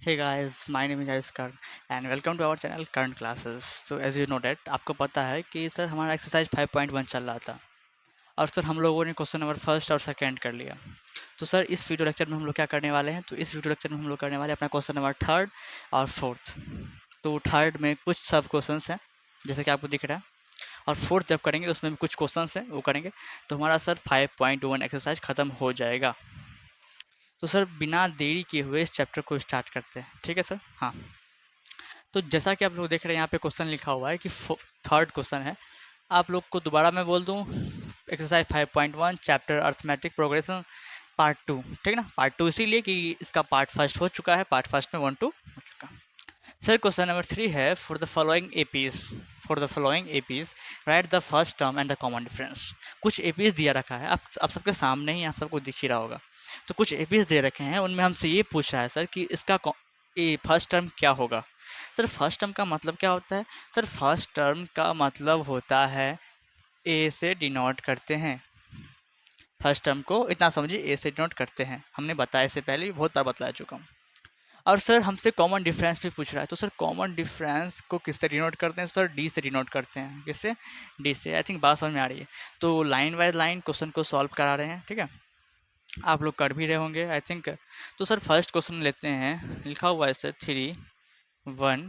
Hey guys, my name is Aviskar and welcome to our channel Current Classes. So as you know that आपको पता है कि sir हमारा exercise 5.1 चल रहा था और सर हम लोगों ने क्वेश्चन नंबर फर्स्ट और सेकंड कर लिया। तो सर इस वीडियो लेक्चर में हम लोग क्या करने वाले हैं, तो इस वीडियो लेक्चर में हम लोग करने वाले हैं अपना क्वेश्चन नंबर थर्ड और फोर्थ। तो थर्ड में कुछ सब क्वेश्चंस हैं जैसे कि आपको दिख रहा है, और फोर्थ जब करेंगे उसमें भी कुछ क्वेश्चंस हैं वो करेंगे। तो हमारा सर 5.1 एक्सरसाइज ख़त्म हो जाएगा। तो सर बिना देरी किए हुए इस चैप्टर को स्टार्ट करते हैं, ठीक है सर? हाँ, तो जैसा कि आप लोग देख रहे हैं यहाँ पे क्वेश्चन लिखा हुआ है कि थर्ड क्वेश्चन है। आप लोग को दोबारा मैं बोल दूँ, exercise 5.1 chapter arithmetic progression part 2, ठीक है ना? पार्ट 2 इसीलिए कि इसका पार्ट फर्स्ट हो चुका है, पार्ट फर्स्ट में 1-2 हो चुका। सर क्वेश्चन नंबर 3 है, for the following APs right the first term and the common difference. कुछ एपीज दिया रखा है, आप सबके सामने ही, आप सबको दिख ही रहा होगा। तो कुछ एपीज दे रखे हैं, उनमें हमसे ये पूछ रहा है सर कि इसका फर्स्ट टर्म क्या होगा। सर फर्स्ट टर्म का मतलब क्या होता है? सर फर्स्ट टर्म का मतलब होता है ए से डिनोट करते हैं। फर्स्ट टर्म को इतना समझिए, ए से डिनोट करते हैं। हमने बताया, इससे पहले भी बहुत बार बतला चुका हूँ। और सर हमसे कॉमन डिफरेंस भी पूछ रहा है। तो सर कॉमन डिफरेंस को किससे डिनोट करते हैं? सर डी से डिनोट करते हैं। किससे? डी से। आई थिंक बात समझ में आ रही है। तो लाइन बाय लाइन क्वेश्चन को सॉल्व करा रहे हैं, ठीक है? आप लोग कर भी रहे होंगे आई थिंक। तो सर फर्स्ट क्वेश्चन लेते हैं, लिखा हुआ है सर 3, 1,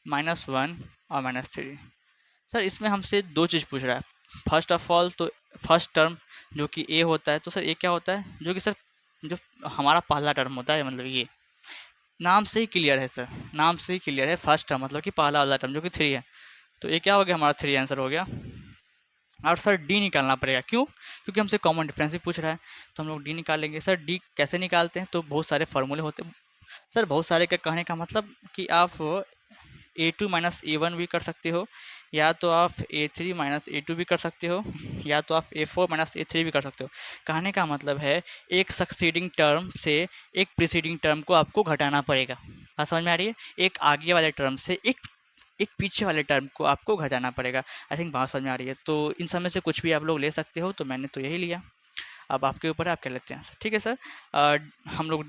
-1 और -3। सर इसमें हमसे दो चीज़ पूछ रहा है। फर्स्ट ऑफ ऑल तो फर्स्ट टर्म जो कि ए होता है, तो सर ये क्या होता है? जो कि सर जो हमारा पहला टर्म होता है, मतलब ये नाम से ही क्लियर है सर, नाम से ही क्लियर है। फर्स्ट टर्म मतलब कि पहला वाला टर्म जो कि 3 है। तो ये क्या हो गया? हमारा 3 आंसर हो गया। और सर डी निकालना पड़ेगा, क्यों? क्योंकि हमसे कॉमन डिफरेंस भी पूछ रहा है, तो हम लोग डी निकालेंगे। सर डी कैसे निकालते हैं? तो बहुत सारे फार्मूले होते हैं सर। बहुत सारे का कहने का मतलब कि आप A2 माइनस A1 भी कर सकते हो, या तो आप A3 माइनस A2 भी कर सकते हो, या तो आप A4 माइनस A3 भी कर सकते हो। कहने का मतलब है एक सक्सीडिंग टर्म से एक प्रीसीडिंग टर्म को आपको घटाना पड़ेगा। बात समझ में आ रही है? एक आगे वाले टर्म से एक एक पीछे वाले टर्म को आपको घटाना पड़ेगा। आई थिंक बात समझ में आ रही है। तो इन सब में से कुछ भी आप लोग ले सकते हो, तो मैंने तो यही लिया। अब आपके ऊपर है, आप क्या लेते हैं, ठीक है सर? हम लोग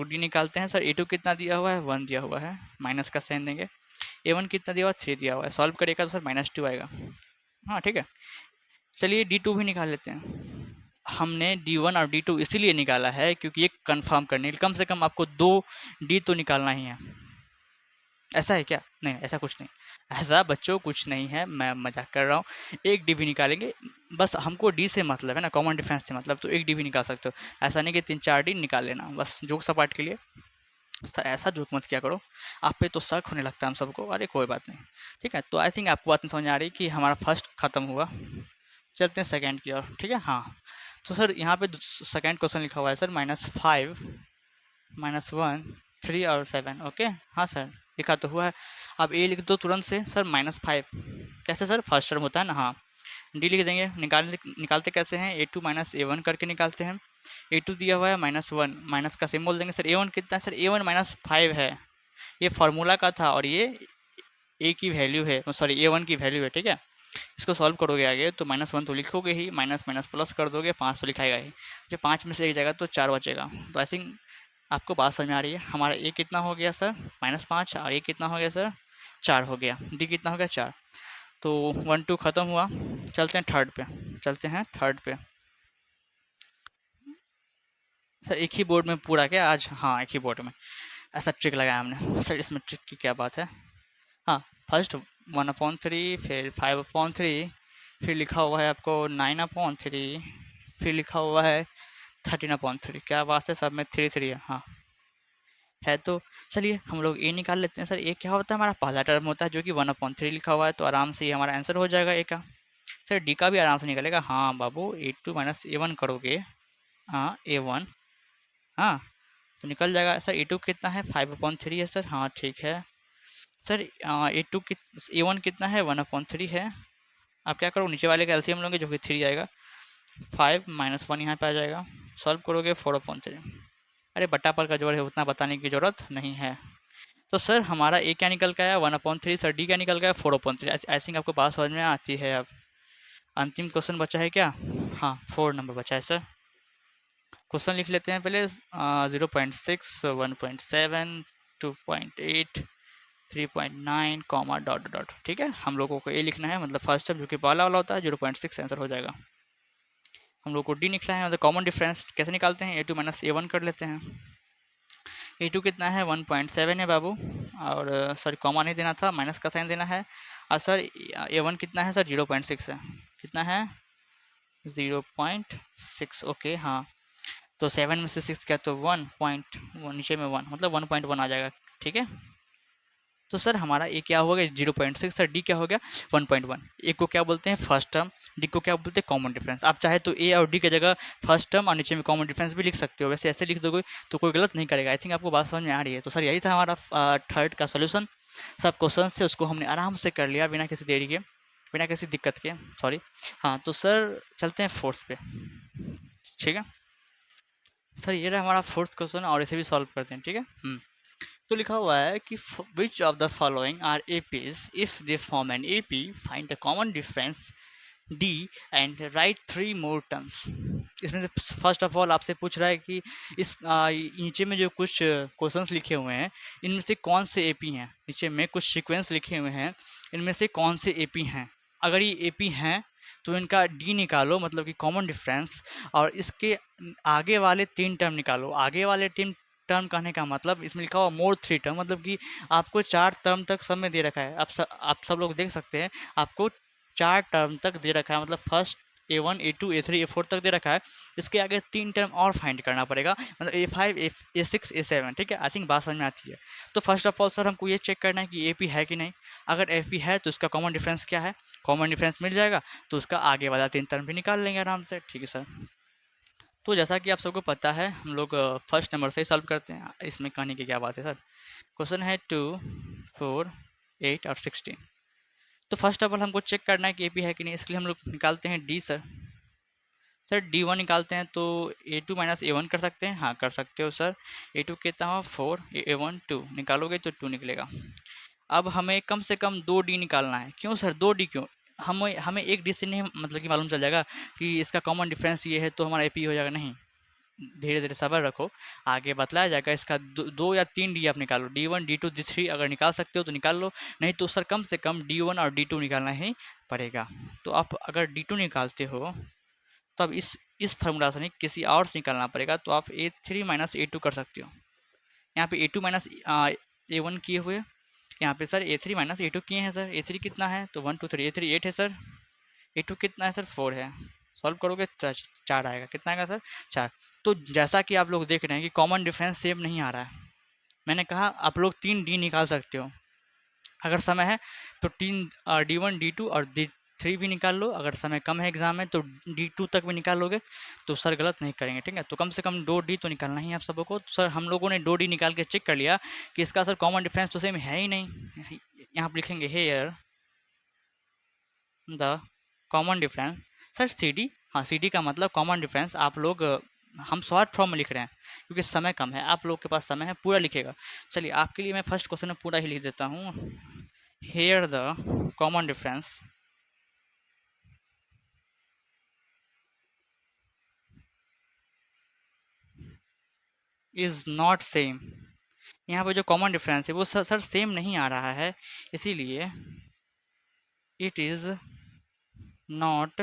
डी निकालते हैं। सर A2 कितना दिया हुआ है? 1 दिया हुआ है, माइनस का साइन देंगे। A1 कितना दिया हुआ है? 3 दिया हुआ है। सॉल्व करेगा तो सर -2 आएगा। हाँ ठीक है, चलिए D2 भी निकाल लेते हैं। हमने D1 और D2 इसीलिए निकाला है क्योंकि ये कंफर्म करने, कम से कम आपको 2 D तो निकालना ही है। ऐसा है क्या? नहीं, ऐसा कुछ नहीं, ऐसा बच्चों कुछ नहीं है, मैं मजाक कर रहा हूँ। एक डी भी निकालेंगे, बस हमको डी से मतलब है ना, कॉमन डिफरेंस से मतलब। तो एक डी भी निकाल सकते हो, ऐसा नहीं कि 3-4 डी निकाल लेना, बस जोक सपाट के लिए। सर ऐसा जोक मत किया करो, आप पे तो शक होने लगता है हम सबको। अरे कोई बात नहीं, ठीक है। तो आई थिंक आपको बात नहीं समझ आ रही कि हमारा फर्स्ट खत्म हुआ। चलते हैं सेकेंड की ओर, ठीक है? हाँ, तो सर यहाँ पे सेकेंड क्वेश्चन लिखा हुआ है सर -5, -1, 3 और 7। ओके, हाँ सर लिखा तो हुआ है। अब ए लिख दो तुरंत से सर, -5 कैसे सर? फर्स्ट टर्म होता है ना। हाँ, डी लिख देंगे। निकालते कैसे हैं? A2 माइनस A1 करके निकालते हैं। A2 दिया हुआ है -1, माइनस का सिंबल देंगे। सर A1 कितना है? सर A1 -5 है, ये फार्मूला का था, और ये ए की वैल्यू है, सॉरी A1 की वैल्यू है, ठीक है? इसको सॉल्व करोगे आगे तो -1 तो लिखोगे ही, माइनस माइनस प्लस कर दोगे, 5 तो लिखाएगा ही। जब 5 में से एक जाएगा तो 4 बचेगा। तो आई थिंक आपको बात समझ में आ रही है। हमारा ए कितना हो गया सर? -5, और ए कितना हो गया सर? 4 हो गया। डी कितना हो गया? 4। तो 1-2 ख़त्म हुआ। चलते हैं थर्ड पे, सर एक ही बोर्ड में पूरा क्या आज? हाँ, एक ही बोर्ड में ऐसा ट्रिक लगाया हमने। सर इसमें ट्रिक की क्या बात है? हाँ, फर्स्ट 1/3, फिर 5/3, फिर लिखा हुआ है आपको 9/3, फिर लिखा हुआ है 13/3। क्या बात है, सब में 3 है। हाँ है। तो चलिए हम लोग ए निकाल लेते हैं। सर ए क्या होता है? हमारा पहला टर्म होता है जो कि 1/3 लिखा हुआ है, तो आराम से ये हमारा आंसर हो जाएगा ए का। सर डी का भी आराम से निकलेगा। हाँ बाबू, A2 माइनस A1 करोगे, हाँ A1, हाँ तो निकल जाएगा। सर A2 कितना है? 5/3 है सर। हाँ ठीक है सर। A2 कि A1 कितना है? 1/3 है। आप क्या करो, नीचे वाले का एलसीएम लोगे जो कि 3 आएगा। 5 - 1 यहाँ पे आ जाएगा। सॉल्व करोगे 4/3। अरे बट्टा पर का जोड़ है, उतना बताने की जरूरत नहीं है। तो सर हमारा ए क्या निकल के आया? 1/3। सर डी क्या निकल गया? 4/3। आई थिंक आपको बात समझ में आती है। अब अंतिम क्वेश्चन बचा है क्या? हाँ, 4 नंबर बचा है सर। क्वेश्चन लिख लेते हैं पहले। 0.6, 1.7, 2.8 3.9 कॉमा डॉट डॉट। ठीक है, हम लोगों को ए लिखना है, मतलब फर्स्ट टर्म जो कि पहला वाला होता है 0.6 आंसर हो जाएगा। हम लोग को डी निकला है, मतलब कॉमन डिफरेंस कैसे निकालते हैं, A2 माइनस A1 कर लेते हैं। A2 कितना है 1.7 है बाबू, और सॉरी कॉमा नहीं देना था, माइनस का साइन देना है। और सर A1 कितना है सर 0.6 है, कितना है 0.6। ओके हाँ, तो 7 में से 6 क्या, तो 1.1 नीचे में 1 मतलब 1.1 आ जाएगा। ठीक है, तो सर हमारा ए क्या हो गया 0.6, सर डी क्या हो गया 1.1। ए को क्या बोलते हैं फर्स्ट टर्म, डी को क्या बोलते हैं कॉमन डिफरेंस। आप चाहे तो ए और डी की जगह फर्स्ट टर्म और नीचे में कॉमन डिफरेंस भी लिख सकते हो, वैसे ऐसे लिख दोगे तो कोई गलत नहीं करेगा। आई थिंक आपको बात समझ में आ रही है। तो सर यही था हमारा थर्ड का सोल्यूशन। सब क्वेश्चन थे उसको हमने आराम से कर लिया बिना किसी देरी के, बिना किसी दिक्कत के, सॉरी। हाँ तो सर चलते हैं फोर्थ पे। ठीक है सर, ये रहा हमारा फोर्थ क्वेश्चन और इसे भी सॉल्व करते हैं। ठीक है तो लिखा हुआ है कि which of the following are APs if they form an AP, find the common difference d and write 3 more terms. इसमें से फर्स्ट ऑफ ऑल आपसे पूछ रहा है कि इस नीचे में जो कुछ क्वेश्चंस लिखे हुए हैं इनमें से कौन से एपी हैं। नीचे में कुछ सीक्वेंस लिखे हुए हैं, इनमें से कौन से एपी हैं। अगर ये एपी हैं तो इनका डी निकालो, मतलब कि कॉमन डिफरेंस, और इसके आगे वाले 3 टर्म निकालो। आगे वाले 3 टर्म कहने का मतलब इसमें लिखा हुआ मोर 3 टर्म, मतलब कि आपको 4 टर्म तक सब में दे रखा है। आप सब लोग देख सकते हैं, आपको 4 टर्म तक दे रखा है, मतलब first A1 A2 A3 A4 तक दे रखा है। इसके आगे 3 टर्म और फाइंड करना पड़ेगा, मतलब A5 A6 A7। ठीक है, आई थिंक बात समझ में आती है। तो फर्स्ट ऑफ ऑल सर हमको ये चेक करना है कि AP है कि नहीं। अगर AP है तो इसका कॉमन डिफरेंस क्या है, कॉमन डिफरेंस मिल जाएगा तो उसका आगे वाला 3 टर्म भी निकाल लेंगे आराम से। ठीक है सर, तो जैसा कि आप सबको पता है हम लोग फर्स्ट नंबर से ही सॉल्व करते हैं, इसमें कहने की क्या बात है सर। क्वेश्चन है 2 4 8 और 16। तो फर्स्ट ऑफ ऑल हमको चेक करना है कि एपी है कि नहीं, इसके लिए हम लोग निकालते हैं डी सर। सर D1 निकालते हैं तो A2 माइनस A1 कर सकते हैं, हाँ कर सकते हो सर। A2 कितना हो 4, A1 2, निकालोगे तो 2 निकलेगा। अब हमें कम से कम 2D निकालना है। क्यों सर 2D क्यों, हमें हमें एक डी से नहीं मतलब कि मालूम चल जाएगा कि इसका कॉमन डिफरेंस ये है तो हमारा एपी हो जाएगा, नहीं। धीरे धीरे सब्र रखो, आगे बतलाया जाएगा। इसका 2 या 3 डी आप निकालो, D1 D2 D3 अगर निकाल सकते हो तो निकाल लो, नहीं तो सर कम से कम D1 और D2 निकालना ही पड़ेगा। तो आप अगर D2 निकालते हो तो अब इस फार्मूला से नहीं किसी और से निकालना पड़ेगा, तो आप A3 माइनस A2 कर सकते हो। यहाँ पे A2 माइनस A1 किए हुए, यहाँ पे सर A3 माइनस A2 किए हैं सर। A3 कितना है तो 1 2 3, A3 8 है सर। A2 कितना है सर 4 है। सॉल्व करोगे 4 आएगा, कितना आएगा सर 4। तो जैसा कि आप लोग देख रहे हैं कि कॉमन डिफरेंस सेम नहीं आ रहा है। मैंने कहा आप लोग 3 डी निकाल सकते हो अगर समय है तो 3 D1 D2 और D3 भी निकाल लो। अगर समय कम है एग्जाम में तो D2 तक भी निकाल लोगे तो सर गलत नहीं करेंगे। ठीक है, तो कम से कम 2D तो निकालना ही आप सबको। तो सर हम लोगों ने 2D निकाल के चेक कर लिया कि इसका सर कॉमन डिफरेंस तो सेम है ही नहीं। यहाँ पर लिखेंगे here the common difference. Sir CD, हाँ CD का मतलब कॉमन डिफरेंस। आप लोग हम शॉर्ट फॉर्म में लिख रहे हैं क्योंकि समय कम है, आप लोग के पास समय है पूरा लिखेगा। चलिए आपके लिए मैं फर्स्ट क्वेश्चन में पूरा ही लिख देता हूँ। Here the common difference is not same। यहाँ पे जो कॉमन डिफरेंस है वो सर सेम नहीं आ रहा है, इसीलिए it is not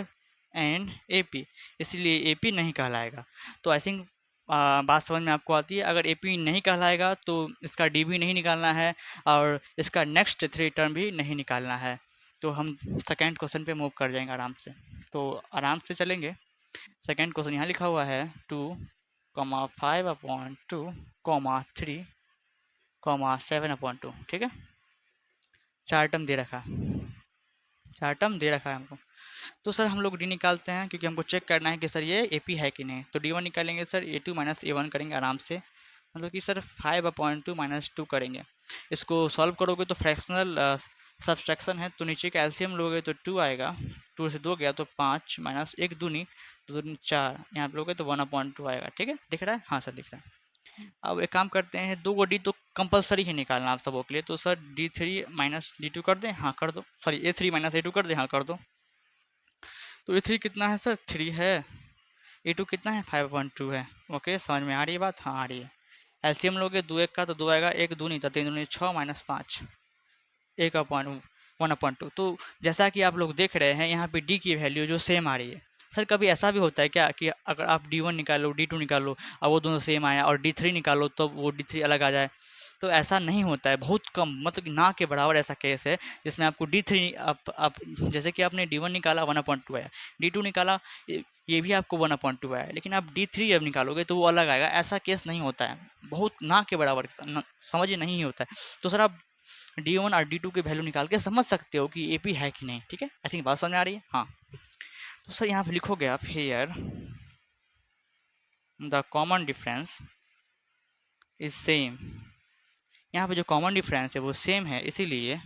an AP, इसलिए एपी नहीं कहलाएगा। तो आई थिंक बात समझ में आपको आती है। अगर एपी नहीं कहलाएगा तो इसका डी भी नहीं निकालना है और इसका नेक्स्ट 3 टर्म भी नहीं निकालना है। तो हम सेकेंड क्वेश्चन पे मूव कर जाएंगे आराम से, तो आराम से चलेंगे। सेकेंड क्वेश्चन यहाँ लिखा हुआ है 2,5/2, 3,7/2। ठीक है, 4 टर्म दे रखा है, 4 टर्म दे रखा है हमको। तो सर हम लोग डी निकालते हैं क्योंकि हमको चेक करना है कि सर ये एपी है कि नहीं। तो D1 निकालेंगे सर, A2 माइनस A1 करेंगे आराम से, मतलब कि सर 5/2 माइनस 2 करेंगे। इसको सॉल्व करोगे तो फ्रैक्शनल सब्सट्रैक्शन है, तो नीचे का एलसीएम लोगे तो 2 आएगा, 2 से 2 गया तो 5 माइनस 1 दूनी 2 दूनी 4, यहाँ पे लोगे तो 1/2 आएगा। ठीक है, दिख रहा है, हाँ सर दिख रहा है। अब एक काम करते हैं, 2 को डी तो कंपलसरी ही निकालना आप सबों के लिए, तो सर D3 माइनस D2 कर दें, हाँ कर दो। सॉरी A3 माइनस A2 कर दें, हाँ कर दो। तो A3 कितना है सर 3 है, A2 कितना है 5/2 है। ओके समझ में आ रही है बात, हाँ आ रही है। एलसीएम लोगे 2 1 का तो 2 आएगा, 1 2 नहीं था 3 दूनी 6 -5 एक अपॉइंट 1/2। तो जैसा कि आप लोग देख रहे हैं यहाँ पे डी की वैल्यू जो सेम आ रही है। सर कभी ऐसा भी होता है क्या कि अगर आप D1 निकालो D2 निकालो और वो दोनों सेम आया, और D3 निकालो तो वो D3 अलग आ जाए? तो ऐसा नहीं होता है, बहुत कम, मतलब कि ना के बराबर ऐसा केस है जिसमें आपको D3 आप जैसे कि आपने D1 निकाला 1/2 आया, D2 निकाला ये भी आपको 1/2 आया, लेकिन आप D3 जब निकालोगे तो वो अलग आएगा। ऐसा केस नहीं होता है, बहुत ना के बराबर समझिए नहीं होता है। तो सर आप D1 और D2 के वैल्यू निकाल के समझ सकते हो कि AP है कि नहीं। ठीक है, आई थिंक बात समझ में आ रही है। हाँ, तो सर यहाँ पे लिखोगे आप here the common difference is same. यहाँ पे जो कॉमन डिफरेंस है वो सेम है, इसीलिए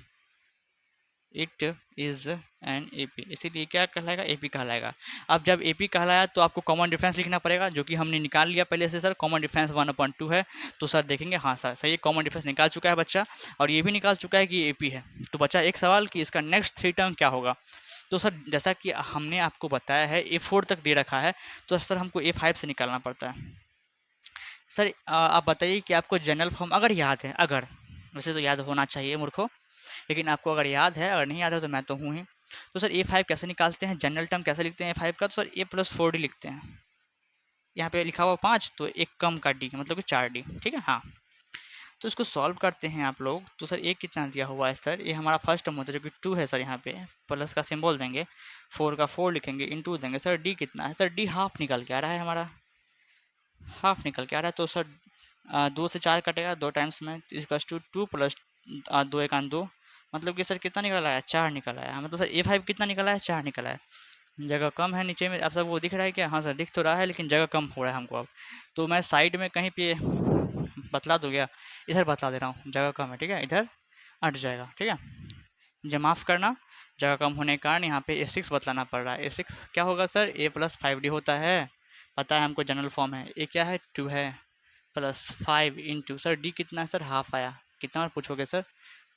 इट इज एन AP, इसीलिए क्या कहलाएगा? AP कहलाएगा। अब जब AP कहलाया तो आपको कॉमन डिफरेंस लिखना पड़ेगा, जो कि हमने निकाल लिया पहले से। सर कॉमन डिफरेंस 1/2 है, तो सर देखेंगे हाँ सर सही कॉमन डिफरेंस निकाल चुका है बच्चा, और ये भी निकाल चुका है कि AP है। तो बच्चा एक सवाल कि इसका नेक्स्ट 3 टर्म क्या होगा। तो सर जैसा कि हमने आपको बताया है A4 तक दे रखा है, तो सर हमको A5 से निकालना पड़ता है। सर आप बताइए कि आपको जनरल फॉर्म अगर याद है, अगर, वैसे तो याद होना चाहिए मूर्खों, लेकिन आपको अगर याद है, अगर नहीं याद है तो मैं तो हूँ ही। तो सर A5 कैसे निकालते हैं, जनरल टर्म कैसे लिखते हैं A5 का? तो सर A+4D लिखते हैं। यहाँ पे लिखा हुआ 5, तो एक कम का D मतलब कि 4D। ठीक है, हाँ। तो इसको सॉल्व करते हैं आप लोग। तो सर ए कितना दिया हुआ है? सर ये हमारा फर्स्ट टर्म होता है जो कि 2 है सर, यहाँ पे प्लस का सिंबल देंगे, 4 का 4 लिखेंगे, इंटू देंगे। सर डी कितना है? सर डी हाफ निकल के आ रहा है हमारा, हाफ निकल के आ रहा है। तो सर 2 से 4 कटेगा 2 टाइम्स में, इसका 2 प्लस 2 1 2, मतलब कि सर कितना निकल आया? 4 निकल आया। मतलब सर A5 कितना निकला है? 4 निकला है। जगह कम है नीचे में, आप सबको दिख रहा है क्या? हाँ सर दिख तो रहा है, लेकिन जगह कम हो रहा है हमको अब। तो मैं साइड में कहीं पे बतला दूँ क्या? इधर बतला दे रहा हूँ, जगह कम है। ठीक है, इधर अट जाएगा। ठीक है, जब माफ़ करना, जगह कम होने के कारण यहाँ पे A6 बतलाना पड़ रहा है। A6 क्या होगा सर? A+5D होता है, पता है हमको, जनरल फॉर्म है। ए क्या है? 2 है, +5 इंटू सर डी कितना है? सर हाफ आया। कितना और पूछोगे सर?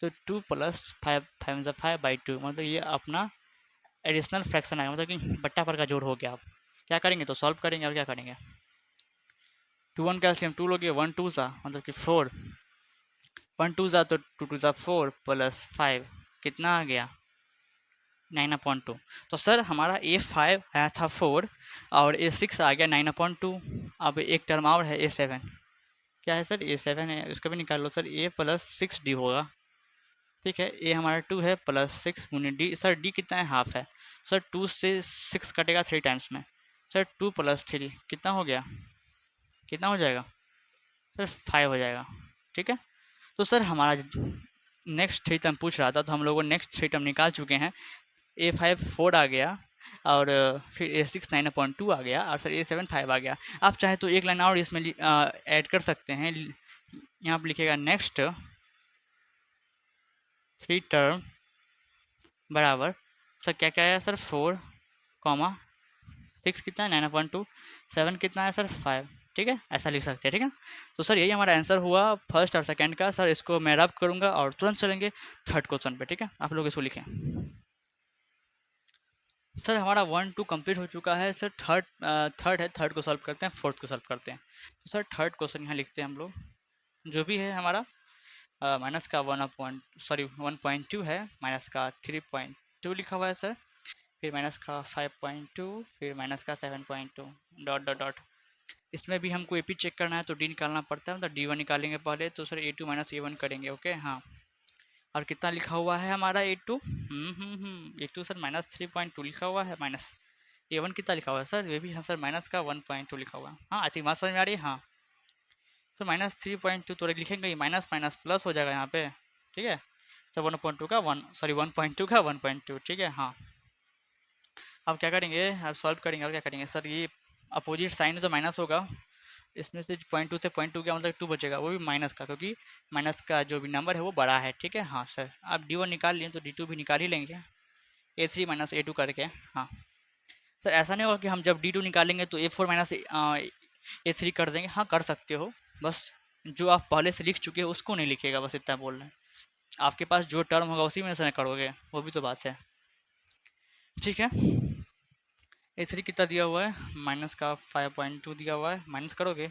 तो 2 + 5 5/2, मतलब ये अपना एडिशनल फ्रैक्शन आएगा, मतलब कि बट्टा पर का जोड़ हो गया। आप क्या करेंगे? तो सॉल्व करेंगे, और क्या करेंगे? 2 1 कैल्शियम 2 लोगे, 1 2 सा मतलब कि 4, 1 2 सा तो 2 2 सा 4 + 5 कितना आ गया? 9/2। तो सर हमारा A5 आया था 4 और A6 आ गया 9/2। अब एक टर्म और है A7, क्या है सर? A7 है, इसका भी निकाल लो सर। A+6D होगा। ठीक है, ए हमारा 2 है, +6 गुने डी। सर डी कितना है? हाफ है। सर 2 से 6 कटेगा 3 टाइम्स में। सर 2 + 3 कितना हो गया? कितना हो जाएगा? सर 5 हो जाएगा। ठीक है, तो सर हमारा नेक्स्ट 3 टर्म पूछ रहा था, तो हम लोगों ने नेक्स्ट 3 टर्म निकाल चुके हैं। A5 4 आ गया, और फिर A6 9/2 आ गया, और सर A7 5 आ गया। आप चाहे तो एक लाइन और इसमें ऐड कर सकते हैं। यहाँ पर लिखेगा नेक्स्ट 3 टर्म बराबर, सर क्या क्या है सर? 4, 6 कितना है? 9/2, 7 कितना है सर? 5। ठीक है, ऐसा लिख सकते हैं। ठीक है, तो सर यही हमारा आंसर हुआ फर्स्ट और सेकंड का। सर इसको मैं रब करूँगा और तुरंत चलेंगे थर्ड क्वेश्चन पे। ठीक है, आप लोग इसको लिखें। सर हमारा 1 2 कंप्लीट हो चुका है। सर थर्ड है, थर्ड को सॉल्व करते हैं, फोर्थ को सॉल्व करते हैं। तो सर थर्ड क्वेश्चन यहाँ लिखते हैं हम लोग। जो भी है हमारा माइनस का 1.2 है, माइनस का 3.2 लिखा हुआ है सर, फिर माइनस का 5.2, फिर माइनस का 7.2, डॉट डॉट डॉट। इसमें भी हमको AP चेक करना है, तो D निकालना पड़ता है, मतलब D1 निकालेंगे पहले। तो सर A2 - A1 करेंगे। ओके, हाँ। और कितना लिखा हुआ है हमारा A2? A2 सर -3.2 लिखा हुआ है, माइनस A1 कितना लिखा हुआ है सर? ये भी हाँ सर, माइनस का 1.2 लिखा हुआ है। हाँ, आई थिंक बात समझ में आ रही है। हाँ सर -3.2 तो लिखेंगे ही, माइनस माइनस प्लस हो जाएगा यहाँ पे। ठीक है सर, 1.2 का 1.2 का 1.2। ठीक है, हाँ। अब क्या करेंगे? अब सॉल्व करेंगे, और क्या करेंगे सर? ये अपोजिट साइन है तो माइनस होगा, इसमें से 0.2 से 0.2 क्या मतलब 2 बचेगा, वो भी माइनस का, क्योंकि माइनस का जो भी नंबर है वो बड़ा है। ठीक है, हाँ सर। आप D1 निकाल लिए तो D2 भी निकाल ही लेंगे, A3 - A2 करके। हाँ सर, ऐसा नहीं होगा कि हम जब D2 निकालेंगे तो A4 - A3 कर देंगे। हाँ कर सकते हो, बस जो आप पहले से लिख चुके हो उसको नहीं लिखेगा, बस इतना बोल रहे हैं। आपके पास जो टर्म होगा उसी में से करोगे, वो भी तो बात है। ठीक है, A3 कितना दिया हुआ है? माइनस का 5.2 दिया हुआ है, माइनस करोगे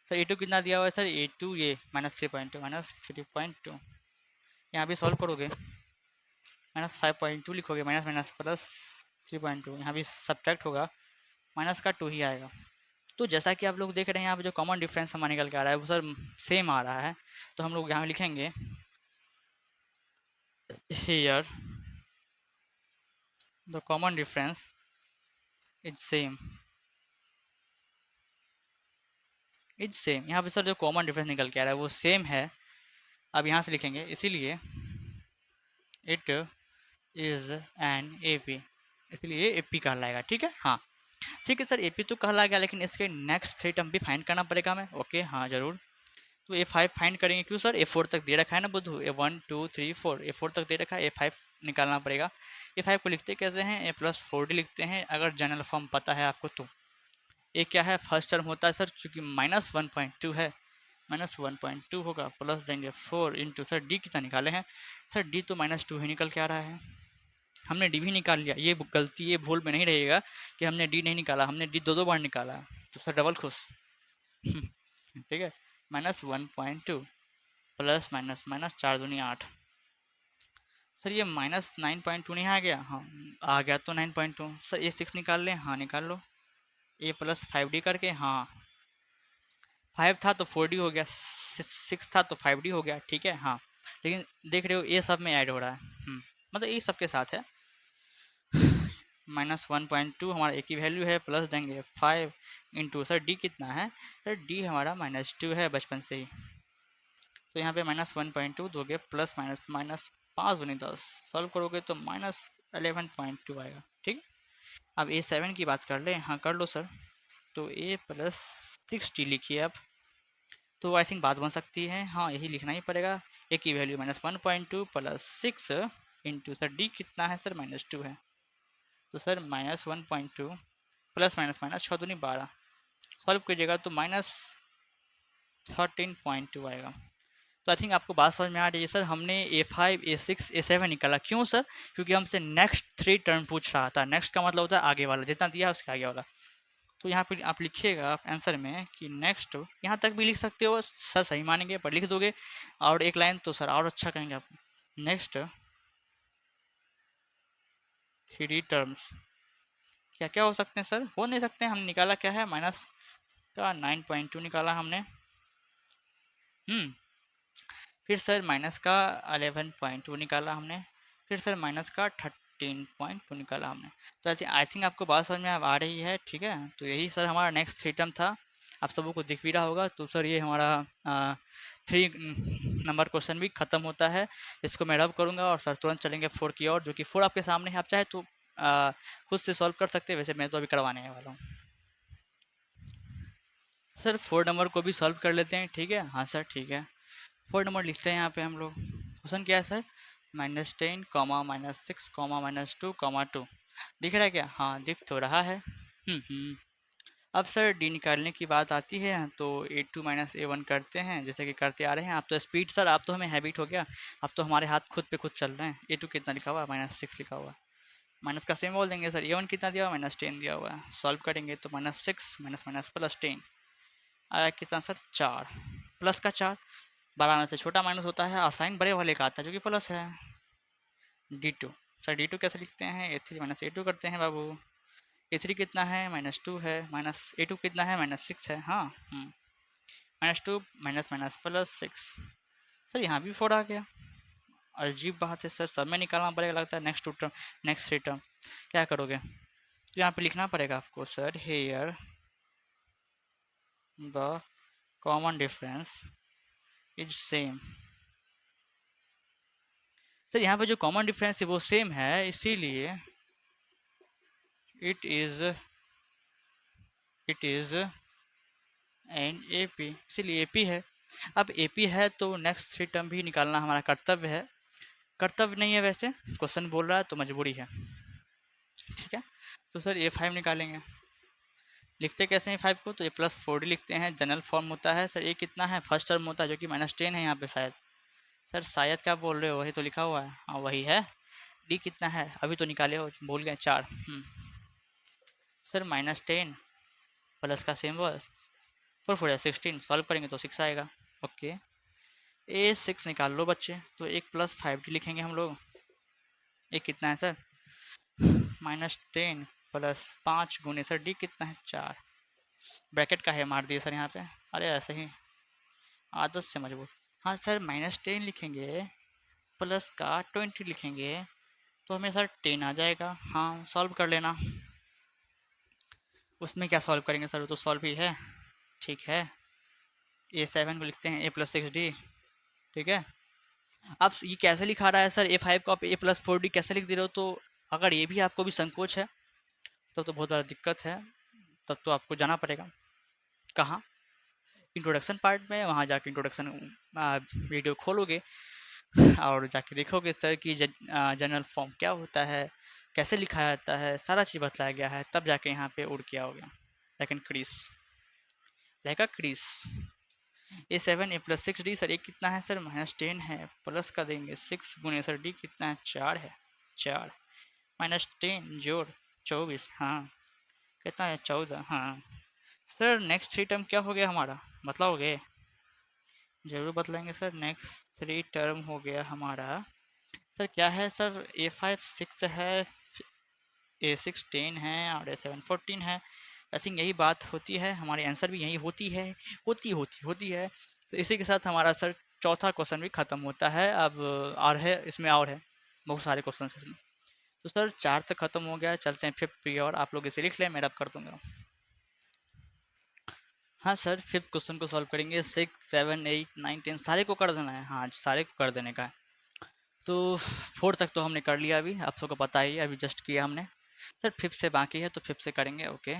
सर ए टू कितना दिया हुआ है सर, ए टू ये -3.2 -3.2। यहाँ भी सॉल्व करोगे -5.2 लिखोगे, माइनस माइनस प्लस 3.2, यहाँ भी सब्ट्रैक्ट होगा, माइनस का 2 ही आएगा। तो जैसा कि आप लोग देख रहे हैं यहाँ पे जो कॉमन डिफरेंस हमारा निकल के आ रहा है वो सर सेम आ रहा है। तो हम लोग यहाँ लिखेंगे here the common difference is same, is same. यहाँ पे सर जो कॉमन डिफरेंस निकल के आ रहा है वो सेम है। अब यहाँ से लिखेंगे इसीलिए it is an A P, इसलिए ए पी कहलाएगा। ठीक है, हाँ ठीक है सर, ए पी तो कहलाएगा, लेकिन इसके नेक्स्ट 3 टर्म भी फाइंड करना पड़ेगा हमें। ओके हाँ ज़रूर। तो A5 फाइंड करेंगे, क्यों सर A4 तक दे रखा है ना बुद्धू, A1 2 3 4, A4 तक दे रखा है, A5 निकालना पड़ेगा। A5 को लिखते कैसे हैं, A+4D लिखते हैं अगर जनरल फॉर्म पता है आपको तो। ए क्या है, फर्स्ट टर्म होता है सर, चूँकि -1.2 है, -1.2 होगा, प्लस देंगे 4 इंटू सर डी कितना निकाले हैं सर, डी तो -2 ही निकल के आ रहा है। हमने डी भी निकाल लिया, ये गलती ये भूल में नहीं रहेगा कि हमने डी नहीं निकाला, हमने डी दो बार निकाला, तो सर डबल खुश। ठीक है, -1.2 प्लस माइनस माइनस 4 दूनी 8। सर ये -9.2 नहीं आ गया, हाँ आ गया तो 9.2। सर ये 6 निकाल लें, हाँ निकाल लो, ए प्लस 5D करके, हाँ 5 था तो 4D हो गया, 6 था तो 5D हो गया। ठीक है हाँ, लेकिन देख रहे हो ये सब में ऐड हो रहा है, मतलब ये सबके साथ है। -1.2 हमारा एक ही वैल्यू है, प्लस देंगे 5 इंटू सर डी कितना है सर, डी हमारा -2 है बचपन से ही, तो यहाँ पे -1.2 दोगे, प्लस माइनस माइनस 5 दूनी 10, सॉल्व करोगे तो -11.2 आएगा। ठीक, अब A7 की बात कर ले, हाँ कर लो सर। तो A+6D लिखिए अब, तो आई थिंक बात बन सकती है, हाँ यही लिखना ही पड़ेगा। ए की value -1.2 plus 6 into sir D कितना है सर, -2 है, तो सर -1.2 प्लस माइनस माइनस 6 दूनी 12, सॉल्व कीजिएगा तो -13.2 आएगा। तो आई थिंक आपको बात समझ में आ रही है सर, हमने A5 A6 A7 निकाला, क्यों सर, क्योंकि हमसे नेक्स्ट 3 टर्म पूछ रहा था। नेक्स्ट का मतलब होता है आगे वाला, जितना दिया है उसके आगे वाला। तो यहाँ पे आप लिखिएगा आप आंसर में कि नेक्स्ट, यहाँ तक भी लिख सकते हो सर, सही मानेंगे, पर लिख दोगे और एक लाइन तो सर और अच्छा कहेंगे आप, नेक्स्ट 3 टर्म्स क्या क्या हो सकते हैं सर, हो नहीं सकते हैं। हम निकाला क्या है, माइनस का 9.2 निकाला हमने, फिर सर माइनस का 11.2 निकाला हमने, फिर सर माइनस का 13.2 निकाला हमने। तो आई थिंक आपको बात समझ में आ रही है। ठीक है, तो यही सर हमारा नेक्स्ट 3 टर्म था, आप सबों को दिख भी रहा होगा। तो सर ये हमारा 3 नंबर क्वेश्चन भी ख़त्म होता है, इसको मैं रब करूँगा और सर तुरंत चलेंगे 4 की ओर, जो कि 4 आपके सामने है। आप चाहे तो खुद से सॉल्व कर सकते हैं, वैसे मैं तो अभी करवाने वाला हूँ। सर 4 नंबर को भी सॉल्व कर लेते हैं, ठीक है, हाँ सर ठीक है। 4 नंबर लिखते हैं यहाँ पे हम लोग, क्वेश्चन क्या है सर, -10 -6 -2 2, दिख रहा है क्या, हाँ दिख तो रहा है। अब सर डी निकालने की बात आती है, तो A2 -A1 करते हैं जैसे कि करते आ रहे हैं। आप तो स्पीड सर, आप तो हमें हैबिट हो गया, अब तो हमारे हाथ खुद पे खुद चल रहे हैं। A2 कितना लिखा हुआ है, -6 लिखा हुआ है, माइनस का सेम बोल देंगे सर। A1 कितना दिया हुआ है, -10 दिया हुआ है, सॉल्व करेंगे तो -6 माइनस माइनस प्लस 10 आया कितना सर, 4, प्लस का 4, बड़ा में से छोटा माइनस होता है और साइन बड़े वाले का आता है जो कि प्लस है। D2 सर, D2 कैसे लिखते हैं, A3 -A2 करते हैं बाबू। A3 कितना है, -2 है, माइनस A2 कितना है, -6 है, हाँ -2 माइनस माइनस प्लस 6। सर यहाँ भी 4 आ गया, अजीब बात है सर, सब में निकालना पड़ेगा लगता है। नेक्स्ट 2 टर्म, नेक्स्ट 3 टर्म क्या करोगे, तो यहाँ पे लिखना पड़ेगा आपको sir, here the common difference is same. Sir यहाँ पे जो कॉमन डिफरेंस है वो सेम है, इसीलिए it is an A P, इसीलिए ए पी है। अब ए पी है तो नेक्स्ट 3 टर्म भी निकालना हमारा कर्तव्य है। कर्तव्य नहीं है वैसे, क्वेश्चन बोल रहा है तो मजबूरी है। ठीक है, तो सर A5 निकालेंगे, लिखते कैसे हैं 5 को, तो A+4D लिखते हैं, जनरल फॉर्म होता है सर। ए कितना है, फर्स्ट टर्म होता है जो कि -10 है यहाँ पे शायद। सर शायद क्या बोल रहे हो, वही तो लिखा हुआ है, हाँ वही है। डी कितना है, अभी तो निकाले हो, भूल गए, 4। सर -10 प्लस का सिंबल 4 4 16, सॉल्व करेंगे तो 6 आएगा। ओके, ए 6 निकाल लो बच्चे, तो 1 + 5d लिखेंगे हम लोग। ये कितना है सर? -10 + 5 गुने सर डी कितना है? 4। ब्रैकेट का है मार दिए सर यहाँ पे, अरे ऐसे ही आदत से मजबूर। हाँ सर, -10 लिखेंगे प्लस का 20 लिखेंगे तो हमें सर 10 आ जाएगा। हाँ, सॉल्व कर लेना। उसमें क्या सॉल्व करेंगे सर, वो तो सॉल्व ही है। ठीक है, A7 को लिखते हैं A + 6d। ठीक है, अब ये कैसे लिखा रहा है सर A5 को आप A + 4d कैसे लिख दे रहे हो? तो अगर ये भी आपको भी संकोच है तब तो बहुत बड़ा दिक्कत है। तब तो आपको जाना पड़ेगा कहाँ, इंट्रोडक्शन पार्ट में। वहाँ जाके इंट्रोडक्शन वीडियो खोलोगे और जाके देखोगे सर कि जनरल फॉर्म क्या होता है, कैसे लिखा जाता है, सारा चीज़ बताया गया है। तब जाके यहाँ पे उड़ के आओगे। लेकिन क्रीस लेगा crease. A7 A + 6d sir, एक कितना है सर? -10 है, प्लस का देंगे 6 गुने सर डी कितना है? 4 है। 4 -10 जोड़ 24, हाँ कितना है? 14। हाँ सर, नेक्स्ट 3 टर्म क्या हो गया हमारा, बताओगे? जरूर बतलाएंगे सर। नेक्स्ट 3 टर्म हो गया हमारा सर, क्या है सर? A5 6 है, A6 10 है और A7 14 है। ऐसी यही बात होती है, हमारी आंसर भी यही होती है, होती है। तो इसी के साथ हमारा सर चौथा क्वेश्चन भी खत्म होता है। अब और है इसमें, और है बहुत सारे क्वेश्चन इसमें। तो सर 4 तक खत्म हो गया, चलते हैं 5th पे। और आप लोग इसे लिख लें, मैं रब कर दूंगा। हाँ सर, 5th क्वेश्चन को सॉल्व करेंगे। 6 7 8 9 10 सारे को कर देना है। हाँ, सारे को कर देने का है। तो 4 तक तो हमने कर लिया, अभी आप सबको पता ही है, अभी जस्ट किया हमने। सर 5th से बाकी है, तो 5th से करेंगे। ओके,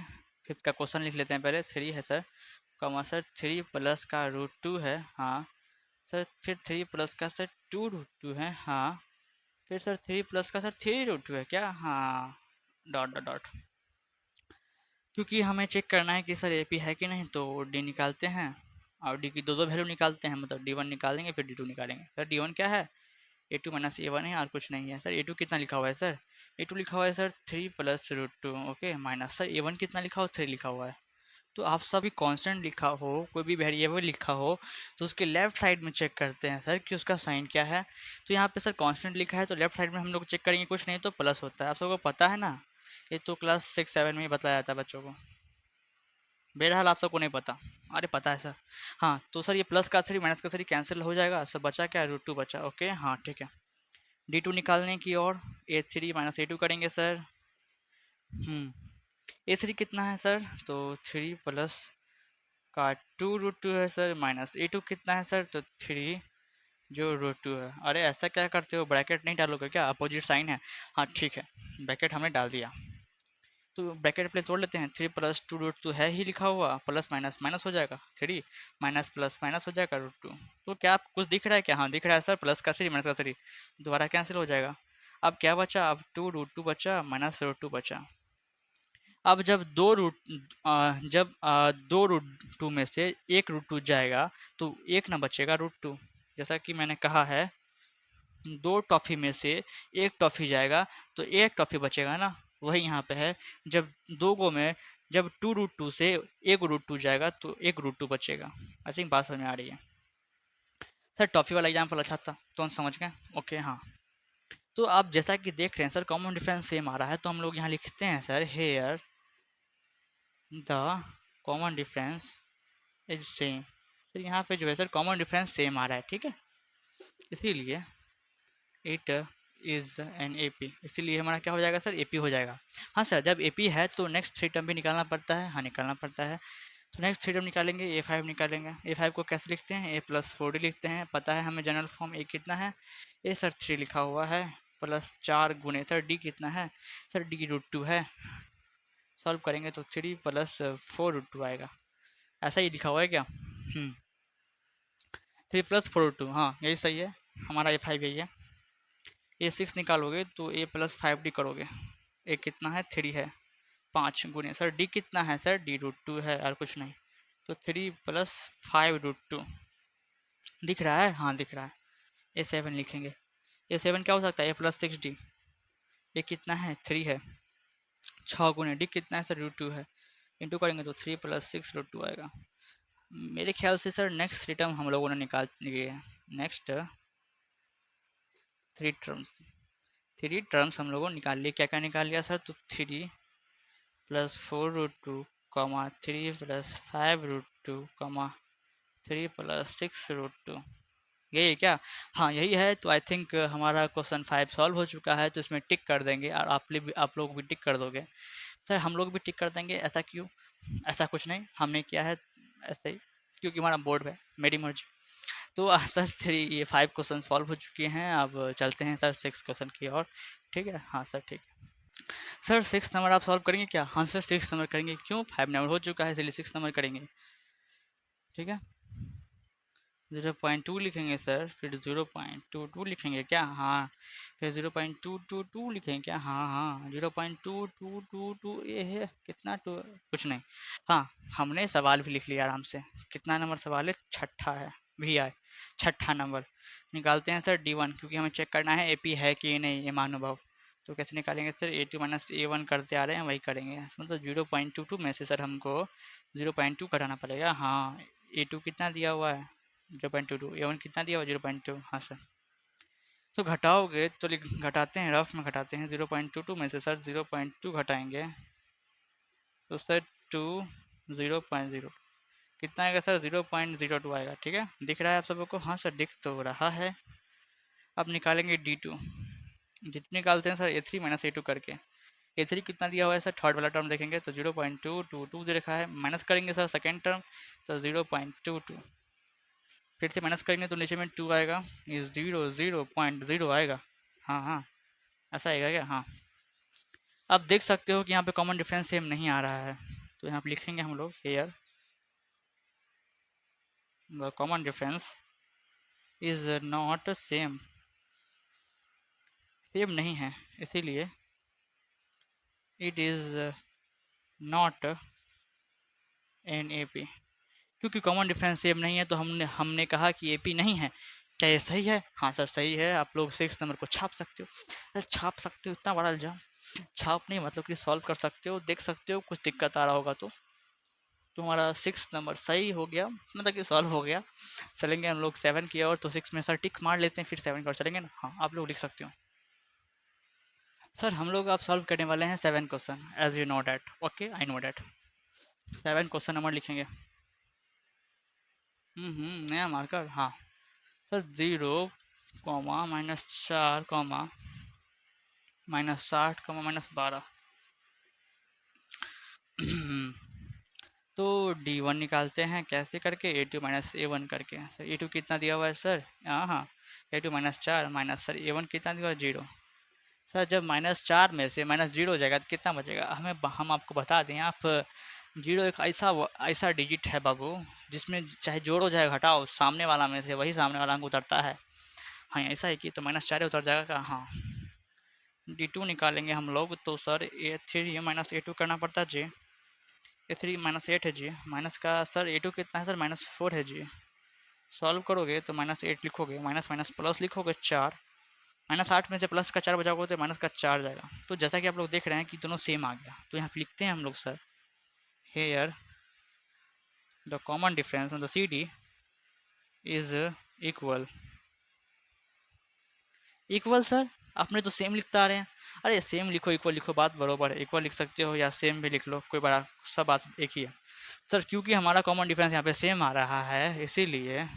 5th का क्वेश्चन लिख लेते हैं पहले। 3 है सर, कमा सर 3 प्लस का √2 है। हाँ सर, फिर 3 प्लस का सर 2√2 है। हाँ, फिर सर 3 प्लस का सर 3√2 है क्या? हाँ, डॉट डॉट डॉट। क्योंकि हमें चेक करना है कि सर AP है कि नहीं, तो डी निकालते हैं और डी की दो दो वैल्यू निकालते हैं। मतलब D1 निकालेंगे, फिर D2 निकालेंगे। सर D1 क्या है? A2 - A1 है और कुछ नहीं है। सर A2 कितना लिखा हुआ है सर? A2 लिखा हुआ है sir 3 + √2। Okay, minus sir A1 कितना लिखा हुआ? 3 लिखा हुआ है। तो आप सभी कांस्टेंट लिखा हो, कोई भी वेरिएबल लिखा हो, तो उसके लेफ्ट साइड में चेक करते हैं सर कि उसका साइन क्या है। तो यहाँ पे सर कांस्टेंट लिखा है, तो लेफ्ट साइड में हम लोग चेक करेंगे, कुछ नहीं तो प्लस होता है। आप सबको पता है ना, ये तो क्लास 6 7 में ही बताया जाता है बच्चों को। बहरहाल आप सबको नहीं पता, अरे पता है सर। हाँ, तो सर ये प्लस का 3 माइनस का 3 कैंसिल हो जाएगा सर, बचा क्या? √2 बचा। ओके, हाँ ठीक है। D2 निकालने की और A3 - A2 करेंगे सर। A3 कितना है सर? तो 3 प्लस का 2√2 है सर, माइनस A2 कितना है सर? तो 3 जो √2 है। अरे ऐसा क्या करते हो, ब्रैकेट नहीं डालोगे क्या? अपोजिट साइन है। हाँ ठीक है, ब्रैकेट हमने डाल दिया। तो ब्रैकेट प्ले तोड़ लेते हैं। 3 + 2√2 है ही लिखा हुआ, प्लस माइनस माइनस हो जाएगा। 3 माइनस प्लस माइनस हो जाएगा √2। तो क्या आप कुछ दिख रहा है क्या? हाँ दिख रहा है सर, प्लस का 3 माइनस का 3 दोबारा कैंसिल हो जाएगा। अब क्या बचा? अब 2√2 बचा, माइनस √2 बचा। अब जब दो √2 में से एक √2 जाएगा तो एक ना बचेगा √2। जैसा कि मैंने कहा है, दो टॉफ़ी में से एक टॉफ़ी जाएगा तो एक टॉफ़ी बचेगा ना, वही यहाँ पे है। जब दो गो में जब 2√2 से एक √2 जाएगा तो एक √2 बचेगा। आई थिंक बात समझ में आ रही है सर। टॉफ़ी वाला एग्जाम्पल अच्छा था तो हम समझ गए। ओके हाँ, तो आप जैसा कि देख रहे हैं सर, कॉमन डिफरेंस सेम आ रहा है, तो हम लोग यहाँ लिखते हैं sir, here the common difference is same. Sir यहाँ पे जो है सर कॉमन डिफरेंस सेम आ रहा है, ठीक है, इसीलिए इट इज़ एन AP। इसीलिए हमारा क्या हो जाएगा सर? AP हो जाएगा। हाँ सर, जब AP है तो नेक्स्ट 3 टर्म भी निकालना पड़ता है। हाँ निकालना पड़ता है। तो नेक्स्ट 3 टर्म निकालेंगे, A5 निकालेंगे। A5 को कैसे लिखते हैं? A + 4d लिखते हैं। पता है हमें जनरल फॉर्म A कितना है? A सर 3 लिखा हुआ है, प्लस 4 गुने सर D कितना है? सर D √2 है। सॉल्व करेंगे तो 3 + 4√2 आएगा। ऐसा ही लिखा हुआ है क्या? 3 + 4√2, हाँ यही सही है। हमारा A5 यही है। A6 निकालोगे तो A + 5d करोगे। A कितना है? 3 है, 5 गुने सर D कितना है सर? D √2 है और कुछ नहीं। तो 3 + 5√2 दिख रहा है? हाँ दिख रहा है। A7 लिखेंगे। A7 क्या हो सकता है? A + 6d। A कितना है? 3 है, 6 गुने D कितना है सर? √2 है, इंटू करेंगे तो 3 + 6 √2 आएगा। मेरे ख्याल से सर नेक्स्ट थ्री टर्म हम लोगों ने निकाल लिए। Next three term, three terms हम लोगों ने निकाल लिए। क्या क्या निकाल लिया सर? तो 3 + 4√2, 3 + 5√2, 3 + 6√2, यही है क्या? हाँ यही है। तो आई थिंक हमारा क्वेश्चन 5 सॉल्व हो चुका है, तो इसमें टिक कर देंगे और आप लोग भी टिक कर दोगे। सर हम लोग भी टिक कर देंगे, ऐसा क्यों? ऐसा कुछ नहीं, हमने किया है ऐसे ही क्योंकि हमारा बोर्ड है, मेरी मर्जी। तो सर थ्री ये 5 क्वेश्चन सॉल्व हो चुके हैं। अब चलते हैं सर 6 क्वेश्चन की ओर। ठीक है, हाँ सर ठीक है। सर 6 नंबर आप सॉल्व करेंगे क्या? हाँ सर 6 नंबर करेंगे। क्यों? 5 नंबर हो चुका है इसलिए 6 नंबर करेंगे। ठीक है, 0.2 लिखेंगे सर, फिर 0.22 लिखेंगे क्या? हाँ। फिर 0.222 लिखेंगे क्या? हाँ हाँ, 0.2222 ये है कितना टू, कुछ नहीं। हाँ, हमने सवाल भी लिख लिया आराम से। कितना नंबर सवाल है? छठा है, भी आए छठा नंबर। निकालते हैं सर D1, क्योंकि हमें चेक करना है AP है कि नहीं ये महानुभाव। तो कैसे निकालेंगे सर? A2 - A1 करते आ रहे हैं, वही करेंगे। मतलब 0.22 में से सर हमको 0.2 घटाना पड़ेगा। हाँ, A2 कितना दिया हुआ है? 0.22। A1 कितना दिया हुआ? 0.2। हाँ सर। तो घटाओगे तो घटाते हैं, रफ में घटाते हैं। 0.22 में से सर 0.2 घटाएंगे तो सर 2, 0.0 कितना आएगा सर? 0.02 आएगा। ठीक है, दिख रहा है आप सबको? हाँ सर दिख तो रहा है। अब निकालेंगे D2। जितने निकालते हैं सर A3 - A2 करके। A3 कितना दिया हुआ है सर? थर्ड वाला टर्म देखेंगे तो 0.222 दे रखा है। माइनस करेंगे सर सेकेंड टर्म तो 0.22, फिर से माइनस करेंगे तो नीचे में 2 आएगा, ये 0.0 आएगा। हाँ हाँ, ऐसा आएगा क्या? हाँ। अब देख सकते हो कि यहाँ पे कॉमन डिफरेंस सेम नहीं आ रहा है, तो यहाँ पे लिखेंगे हम लोग here the common difference is not same, same नहीं है, इसीलिए it is not an A P. क्योंकि कॉमन डिफरेंस सेम नहीं है तो हमने हमने कहा कि AP नहीं है। क्या ये सही है? हाँ सर सही है। आप लोग 6 नंबर को छाप सकते हो। अरे छाप सकते हो, इतना बड़ा इल्जाम। छाप नहीं मतलब कि सॉल्व कर सकते हो, देख सकते हो कुछ दिक्कत आ रहा होगा तो तुम्हारा 6 नंबर सही हो गया, मतलब कि सॉल्व हो गया। चलेंगे हम लोग 7 की ओर। तो 6 में सर टिक मार लेते हैं, फिर 7 की ओर चलेंगे ना। हाँ आप लोग लिख सकते हो। सर हम लोग आप सॉल्व करने वाले हैं 7 question, as you know that. Okay I know that. 7 question number लिखेंगे। नया मार्कर, हाँ। सर 0, -4, -60, -12। तो D1 निकालते हैं कैसे करके? A2 - A1 करके। सर A2 कितना दिया हुआ है सर? हाँ हाँ, A2 - 4 माइनस सर A1 कितना दिया हुआ है? 0। सर जब -4 में से -0 हो जाएगा तो कितना बचेगा? हम आपको बता दें, आप 0 एक ऐसा डिजिट है बाबू, जिसमें चाहे जोड़ो चाहे घटाओ, सामने वाला में से वही सामने वाला अंक उतरता है। हाँ ऐसा है कि तो -4 उतर जाएगा का? हाँ। D2 निकालेंगे हम लोग तो सर A3 - A2 करना पड़ता है जी। A3 - 8 है जी। माइनस का सर A2 कितना है सर? -4 है जी। सॉल्व करोगे तो -8 लिखोगे, माइनस माइनस प्लस लिखोगे 4, -8 में से प्लस का 4 बचाओगे तो माइनस का 4 जाएगा। तो जैसा कि आप लोग देख रहे हैं कि दोनों सेम आ गया, तो यहाँ पे लिखते हैं हम लोग sir here the common difference मतलब CD is equal. Equal sir आपने तो सेम लिखता आ रहे हैं। अरे सेम लिखो, इक्वल लिखो, बात बरोबर है। इक्वल लिख सकते हो या सेम भी लिख लो, कोई बड़ा सब बात एक ही है। सर क्योंकि हमारा कॉमन डिफरेंस यहाँ पे सेम आ रहा है, इसीलिए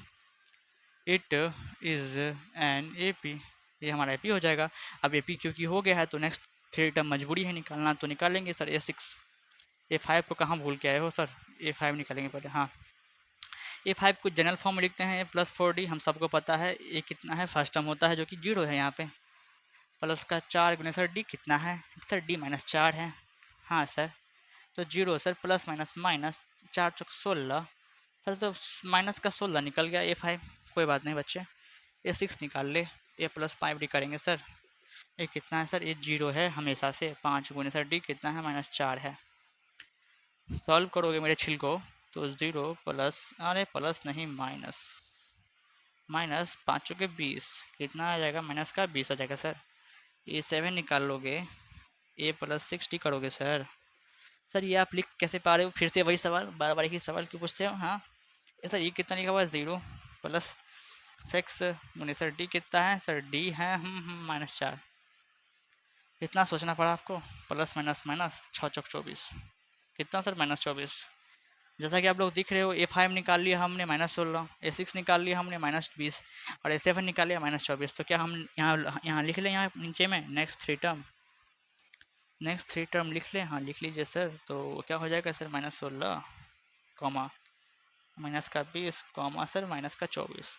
इट इज़ एन AP। ये हमारा AP हो जाएगा। अब AP क्योंकि हो गया है तो नेक्स्ट थ्री टर्म मजबूरी है निकालना, तो निकालेंगे सर A6। A5 को कहाँ भूल के आए हो सर? A5 निकालेंगे पहले। हाँ, A5 को जनरल फॉर्म में लिखते हैं A +4D। हम सबको पता है A कितना है, फर्स्ट टर्म होता है जो कि 0 है यहाँ पे। प्लस का 4 गुने सर D कितना है सर? D - 4 है। हाँ सर, तो 0 sir, plus minus minus, 4 × 4 = 16। Sir तो माइनस का 16 निकल गया A5। कोई बात नहीं बच्चे, A6 निकाल ले। A +5D करेंगे सर। ये कितना है सर? ये 0 है हमेशा से। 5 गुने सर D कितना है? -4 है। सॉल्व करोगे मेरे छिलको तो 0 प्लस, अरे प्लस नहीं माइनस, -5 × 20 कितना आ जाएगा? माइनस का 20 आ जाएगा सर। A7 निकाल लोगे, A +6D करोगे सर। सर ये आप लिख कैसे पा रहे हो? फिर से वही सवाल, बार बार एक ही सवाल क्यों पूछते हो? हाँ, सर ये कितना लिखा हुआ है, 0 प्लस 6 गुने सर डी कितना है सर, डी है -4। इतना सोचना पड़ा आपको, प्लस माइनस माइनस 6 चौक 24, कितना सर -24। जैसा कि आप लोग दिख रहे हो, A5 निकाल लिया हमने -16, A6 निकाल लिया हमने -20 और A7 निकाल लिया -24। तो क्या हम यहाँ यहाँ लिख लें, यहाँ नीचे में नेक्स्ट थ्री टर्म लिख लें? हाँ लिख लीजिए सर। तो क्या हो जाएगा सर, -16 कॉमा माइनस का 20 कॉमा सर माइनस का 24।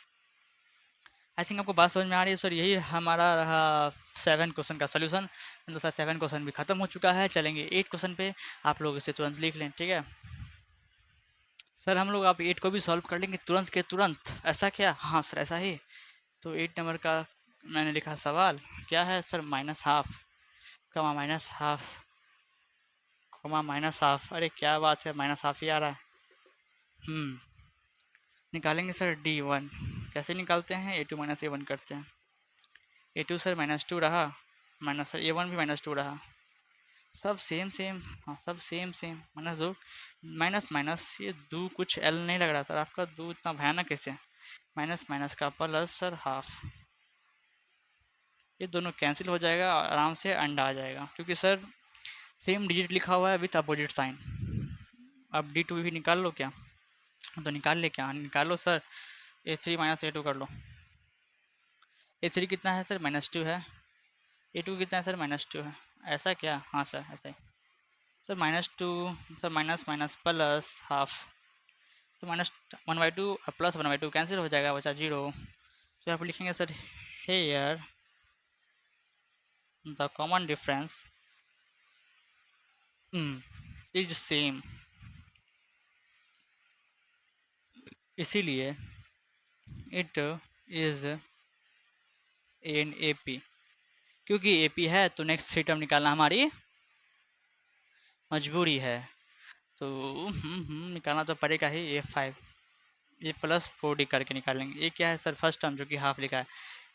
आई थिंक आपको बात समझ में आ रही है सर। यही हमारा रहा 7 क्वेश्चन का सोल्यूशन। तो सर 7 क्वेश्चन भी खत्म हो चुका है। चलेंगे 8 क्वेश्चन पे, आप लोग इसे तुरंत लिख लें, ठीक है सर। हम लोग आप 8 को भी सॉल्व कर लेंगे तुरंत के तुरंत, ऐसा क्या? हाँ सर ऐसा ही। तो 8 नंबर का मैंने लिखा सवाल क्या है सर, -12 कमा -12 कमा -12। अरे क्या बात है, -12 ही आ रहा है। निकालेंगे सर D1। कैसे निकालते हैं, A2 माइनस A1 करते हैं। A2 सर -2 रहा, माइनस सर A1 भी -2 रहा। सब सेम सेम, हाँ सब सेम सेम। -2 माइनस माइनस, ये दो कुछ L नहीं लग रहा सर आपका, दो इतना भयानक कैसे? माइनस माइनस का प्लस सर हाफ, ये दोनों कैंसिल हो जाएगा और आराम से अंडा आ जाएगा, क्योंकि सर सेम डिजिट लिखा हुआ है विथ अपोजिट साइन। अब D2 भी निकाल लो क्या? तो निकाल ले, क्या निकालो सर, A3 माइनस A2 कर लो। A3 कितना है सर, -2 है। A2 कितना है सर, -2 है। ऐसा क्या? हाँ सर ऐसा ही sir. -2 sir, minus minus plus half, तो -1/2 प्लस 1/2 कैंसिल हो जाएगा, बचा 0। तो यहाँ पर लिखेंगे sir, here the common difference is same, इसीलिए इट इज एन AP। क्योंकि AP है तो नेक्स्ट थ्री टर्म निकालना हमारी मजबूरी है। तो निकालना तो पड़ेगा ही। A5 ये प्लस 4D करके निकालेंगे। ये क्या है सर, फर्स्ट टर्म जो कि हाफ लिखा है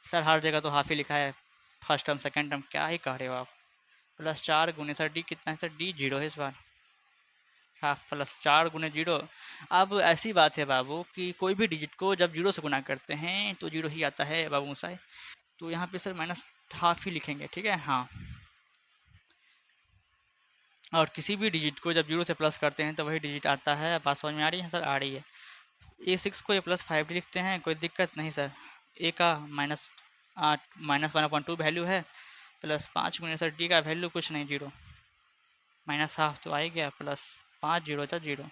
सर, हर जगह तो हाफ ही लिखा है। फर्स्ट टर्म सेकंड टर्म क्या ही कह रहे हो आप। +4 गुने सर D कितना है सर, D 0 है इस बार। हाफ +4 गुने 0। अब ऐसी बात है बाबू कि कोई भी डिजिट को जब 0 से गुना करते हैं तो 0 ही आता है बाबू साहब। तो यहाँ पे सर -हाफ ही लिखेंगे, ठीक है हाँ। और किसी भी डिजिट को जब 0 से प्लस करते हैं तो वही डिजिट आता है। बात समझ में आ रही है सर? आ रही है। A6 को A+5 लिखते हैं, कोई दिक्कत नहीं सर। A का -8 -1/2 वैल्यू है, +5 गुने सर D का वैल्यू कुछ नहीं, 0। -हाफ तो आ ही गया, प्लस 5 0 था 0।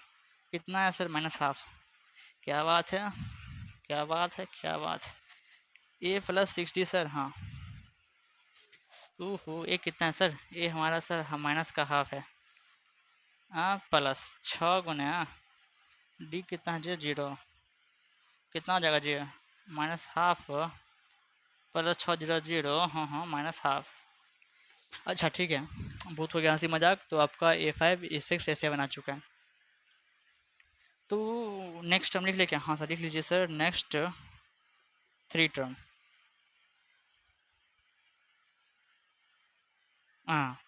कितना है सर, -हाफ। क्या बात है, क्या बात है, क्या बात है। A+60 सर, हाँ। ओहो, ए कितना है सर, ए हमारा सर माइनस का हाफ है। हाँ +6 गुने D कितना है, 0। कितना हो जाएगा, 0 -हाफ +6 0 0, हाँ हाँ -हाफ। अच्छा ठीक है, बहुत हो गया हंसी मजाक। तो आपका A5 A6 A7 आ चुका है। तो नेक्स्ट टर्म लिख ले क्या? हाँ सर लिख लीजिए सर, नेक्स्ट थ्री टर्म। हाँ,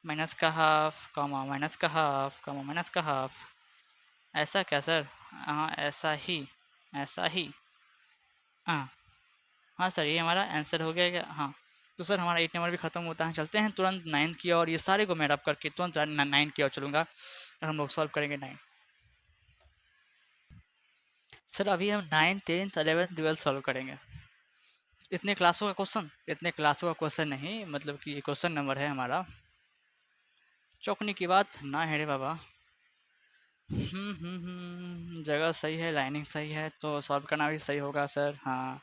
माइनस का हाफ कॉमा माइनस का हाफ कॉमा माइनस का हाफ। ऐसा क्या सर? हाँ ऐसा ही, ऐसा ही। हाँ हाँ सर, ये हमारा आंसर हो गया क्या? हाँ। तो सर हमारा 8 नंबर भी खत्म होता है। चलते हैं तुरंत 9 की और। ये सारे को मैं रब करके तुरंत 9 की ओर चलूँगा और हम लोग सॉल्व करेंगे 9। सर अभी हम 9 10 11 12 सॉल्व करेंगे। इतने क्लासों का क्वेश्चन नहीं, मतलब कि ये क्वेश्चन नंबर है हमारा। चौकने की बात ना है रे बाबा। जगह सही है, लाइनिंग सही है, तो सॉल्व करना भी सही होगा सर। हाँ,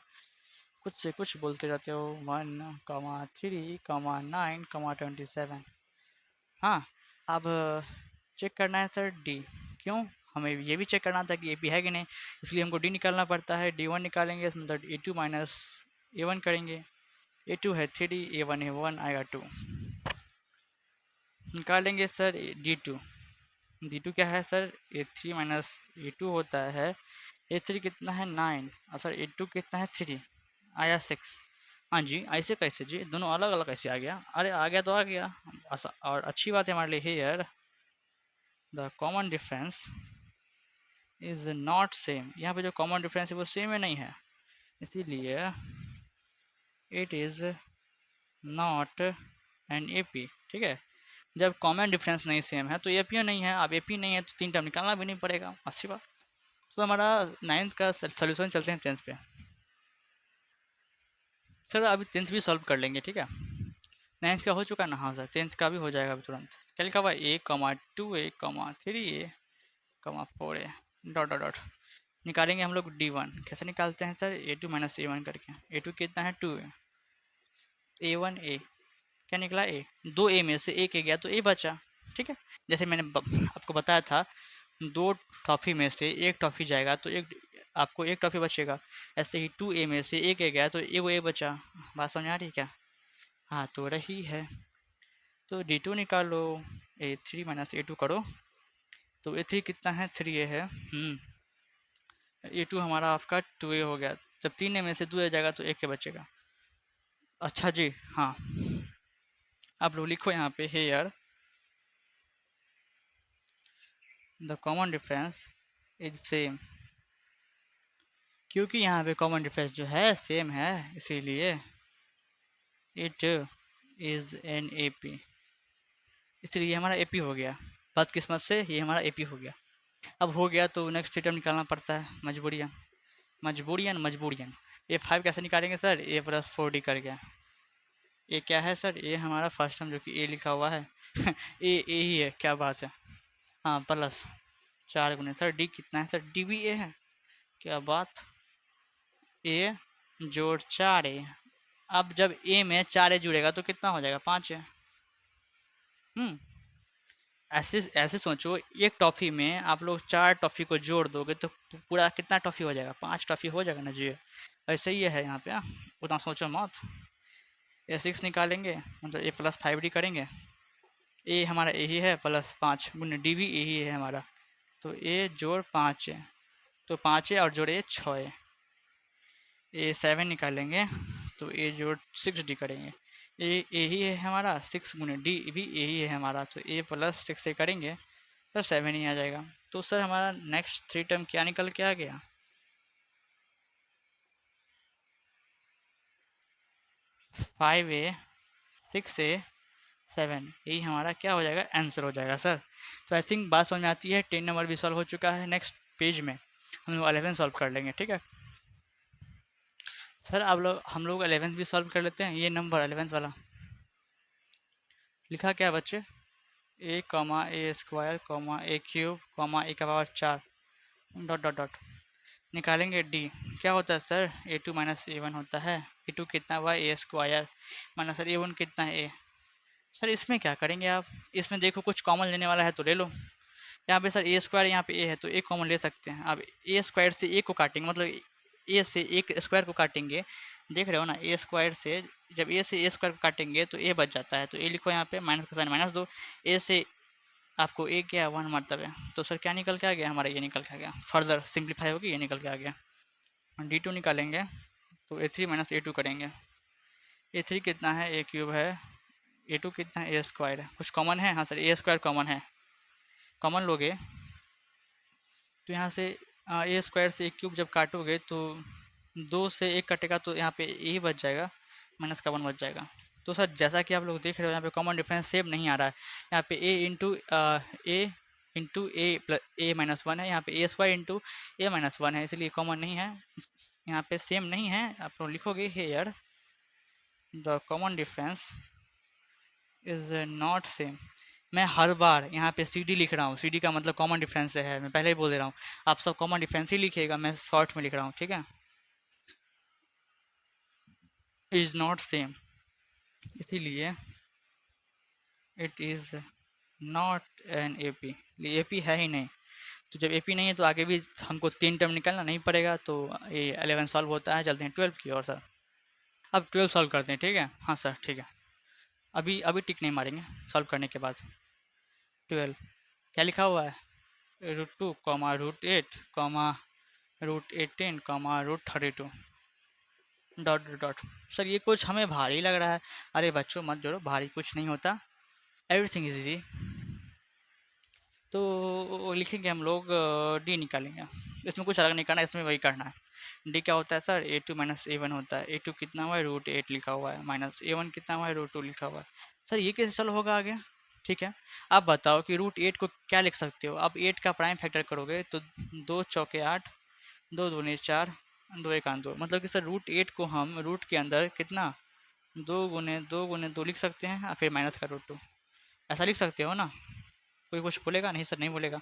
कुछ से कुछ बोलते रहते हो। 1,3,9,27। हाँ, अब चेक करना है सर D। क्यों? हमें ये भी चेक करना था कि AP है कि नहीं, इसलिए हमको D निकालना पड़ता है। D1 निकालेंगे, इसमें मतलब A2 माइनस A1 करेंगे। A2 है 3D, A1 है 1, आएगा 2। निकालेंगे सर D2। D2 क्या है सर, A3 माइनस A2 होता है। A3 कितना है, 9, और सर A2 कितना है, 3, आया 6। हाँ जी, ऐसे कैसे जी, दोनों अलग अलग कैसे आ गया? अरे आ गया तो आ गया। और अच्छी बात है हमारे लिए, here the common difference is not same, यहाँ पे जो कॉमन डिफरेंस है वो सेम ही नहीं है, इसीलिए it is not an A P. ठीक है, जब कॉमन डिफरेंस नहीं सेम है तो ए पी नहीं है। अब ए पी नहीं है तो तीन टर्म निकालना भी नहीं पड़ेगा, अच्छी बात। तो हमारा नाइन्थ का सोल्यूशन, चलते हैं टेंथ पे। सर अभी टेंथ भी सॉल्व कर लेंगे, ठीक है। नाइन्थ का हो चुका ना, हाँ सर, टेंथ का भी हो जाएगा अभी तुरंत। क्या लिखा हुआ है, ए कमा टू ए कमा three a comma four a dot dot dot. निकालेंगे हम लोग डी वन। कैसे निकालते हैं sir, a two minus a one करके। ए टू कितना है, टू ए वन ए, क्या निकला ए, दो ए में से एक ए गया तो ए बचा। ठीक है, जैसे मैंने आपको बताया था, दो टॉफ़ी में से एक टॉफ़ी जाएगा तो एक आपको एक टॉफ़ी बचेगा। ऐसे ही टू ए में से एक ए गया तो एगो ए बचा। बात समझ आ रही है क्या, हाँ तो रही है। तो डी टू निकालो, ए थ्री माइनस ए टू करो, तो ए थ्री कितना है, थ्री ए है। ए टू हमारा आपका टू ए हो गया। जब तीन ए में से दो ए जाएगा तो एक ए बचेगा। अच्छा जी, हाँ, आप लोग लिखो यहाँ पे here the common difference is same, क्योंकि यहाँ पे कॉमन डिफरेंस जो है सेम है, इसीलिए it is an A P. इसलिए ये हमारा ए पी हो गया, बदकिस्मत से ये हमारा ए पी हो गया। अब हो गया तो नेक्स्ट टर्म निकालना पड़ता है, मजबूरियन मजबूरियन मजबूरियन। ए फाइव कैसे निकालेंगे सर, ए प्लस फोर डी कर गया। ये क्या है सर, ये हमारा फर्स्ट टर्म जो कि ए लिखा हुआ है ए ही है, क्या बात है। हाँ प्लस चार गुने सर डी कितना है सर, डी भी ए है, क्या बात। ए जोड़ चार ए, अब जब ए में चार ए जुड़ेगा तो कितना हो जाएगा, पाँच है। ऐसे ऐसे सोचो, एक टॉफ़ी में आप लोग चार टॉफ़ी को जोड़ दोगे तो पूरा कितना टॉफ़ी हो जाएगा, पांच टॉफ़ी हो जाएगा ना जी। ऐसे ही है यहाँ पे, उतना सोचो मत। ए सिक्स निकालेंगे मतलब ए प्लस फाइव डी करेंगे। ए हमारा ए ही है, प्लस पाँच गुने डी भी ए ही है हमारा, तो ए जोड़ पाँच है, तो पाँच है और जोड़े छः है। ए सेवन निकालेंगे तो ए जोड़ सिक्स डी करेंगे। ए ही है हमारा, सिक्स गुने डी भी ए ही है हमारा, तो ए प्लस सिक्स से करेंगे सर सेवन ही आ जाएगा। तो सर हमारा नेक्स्ट थ्री टर्म क्या निकल के आ गया, फाइव ए सिक्स ए सेवन, यही हमारा क्या हो जाएगा, आंसर हो जाएगा सर। तो आई थिंक बात समझ में आती है। 10 नंबर भी सॉल्व हो चुका है। नेक्स्ट पेज में हम लोग 11 सॉल्व कर लेंगे, ठीक है सर। आप लोग हम लोग 11 भी सॉल्व कर लेते हैं। ये नंबर 11 वाला लिखा क्या है बच्चे, a comma a square comma a cube comma a का पावर चार डॉट डॉट डॉट। निकालेंगे डी, क्या होता है sir, a two minus a one होता है। ए टू कितना हुआ, a square minus sir a one कितना है, ए। सर इसमें क्या करेंगे आप, इसमें देखो कुछ कॉमन लेने वाला है तो ले लो। यहाँ पे सर ए स्क्वायर, यहाँ पे ए है तो ए कॉमन ले सकते हैं। अब ए स्क्वायर से ए को काटेंगे, मतलब ए से एक स्क्वायर को काटेंगे, देख रहे हो ना, ए स्क्वायर से जब ए से ए स्क्वायर को काटेंगे तो ए बच जाता है, तो ए लिखो यहाँ पे, माइनस का साइन माइनस दो। ए से आपको ए क्या वन मतलब है, तो सर क्या निकल के आ गया हमारा, ये निकल के आ गया। फर्दर सिंप्लीफाई होगी, ये निकल के आ गया। डी टू निकालेंगे तो ए थ्री माइनस ए टू करेंगे। ए थ्री कितना है, ए क्यूब है। ए टू कितना है, ए स्क्वायर है। कुछ कॉमन है, हाँ सर ए स्क्वायर कॉमन है। कॉमन लोगे तो यहाँ से ए स्क्वायर से ए क्यूब जब काटोगे तो दो से एक कटेगा तो यहाँ पे ए ही बच जाएगा, माइनस का वन बच जाएगा। तो सर जैसा कि आप लोग देख रहे हो यहाँ पे कॉमन डिफरेंस सेम नहीं आ रहा है। यहाँ पे ए इंटू ए प्लस ए माइनस वन है, यहाँ पे ए स्क्वायर इंटू ए माइनस वन है, इसलिए कॉमन नहीं है, यहाँ पे सेम नहीं है। आप लोग लिखोगे here the common difference is not same. मैं हर बार यहाँ पे सी डी लिख रहा हूँ, सी डी का मतलब कॉमन डिफरेंस है, मैं पहले ही बोल दे रहा हूँ। आप सब कॉमन डिफरेंस ही लिखिएगा, मैं शॉर्ट में लिख रहा हूँ, ठीक है। इज नॉट सेम, इसीलिए it is not an A P, A P है ही नहीं। तो जब ए पी नहीं है तो आगे भी हमको तीन टर्म निकालना नहीं पड़ेगा, तो ये 11 सॉल्व होता है। चलते हैं 12 की ओर सर। अब 12 सॉल्व करते हैं, ठीक है, हाँ सर ठीक है। अभी अभी टिक नहीं मारेंगे सॉल्व करने के बाद। 12 क्या लिखा हुआ है, root two comma root eight comma root 18 comma root 32 dot dot. Sir ये कुछ हमें भारी लग रहा है। अरे बच्चों मत जोड़ो, भारी कुछ नहीं होता, एवरीथिंग इज इजी। तो लिखेंगे हम लोग डी निकालेंगे। इसमें कुछ अलग नहीं करना है, इसमें वही करना है। डी क्या होता है sir, a two minus a one होता है। ए टू कितना हुआ है, रूट एट लिखा हुआ है, माइनस ए वन कितना हुआ है, रूट टू लिखा हुआ है। सर ये कैसे चल होगा आगे? ठीक है, आप बताओ कि रूट एट को क्या लिख सकते हो? आप एट का प्राइम फैक्टर करोगे तो दो चौके आठ, दो दूनी चार, दो एक आठ दो, मतलब कि सर रूट एट को हम रूट के अंदर कितना, दो गुने दो लिख सकते हैं और फिर माइनस का रूट टू, ऐसा लिख सकते हो ना? कोई कुछ बोलेगा नहीं? सर नहीं बोलेगा।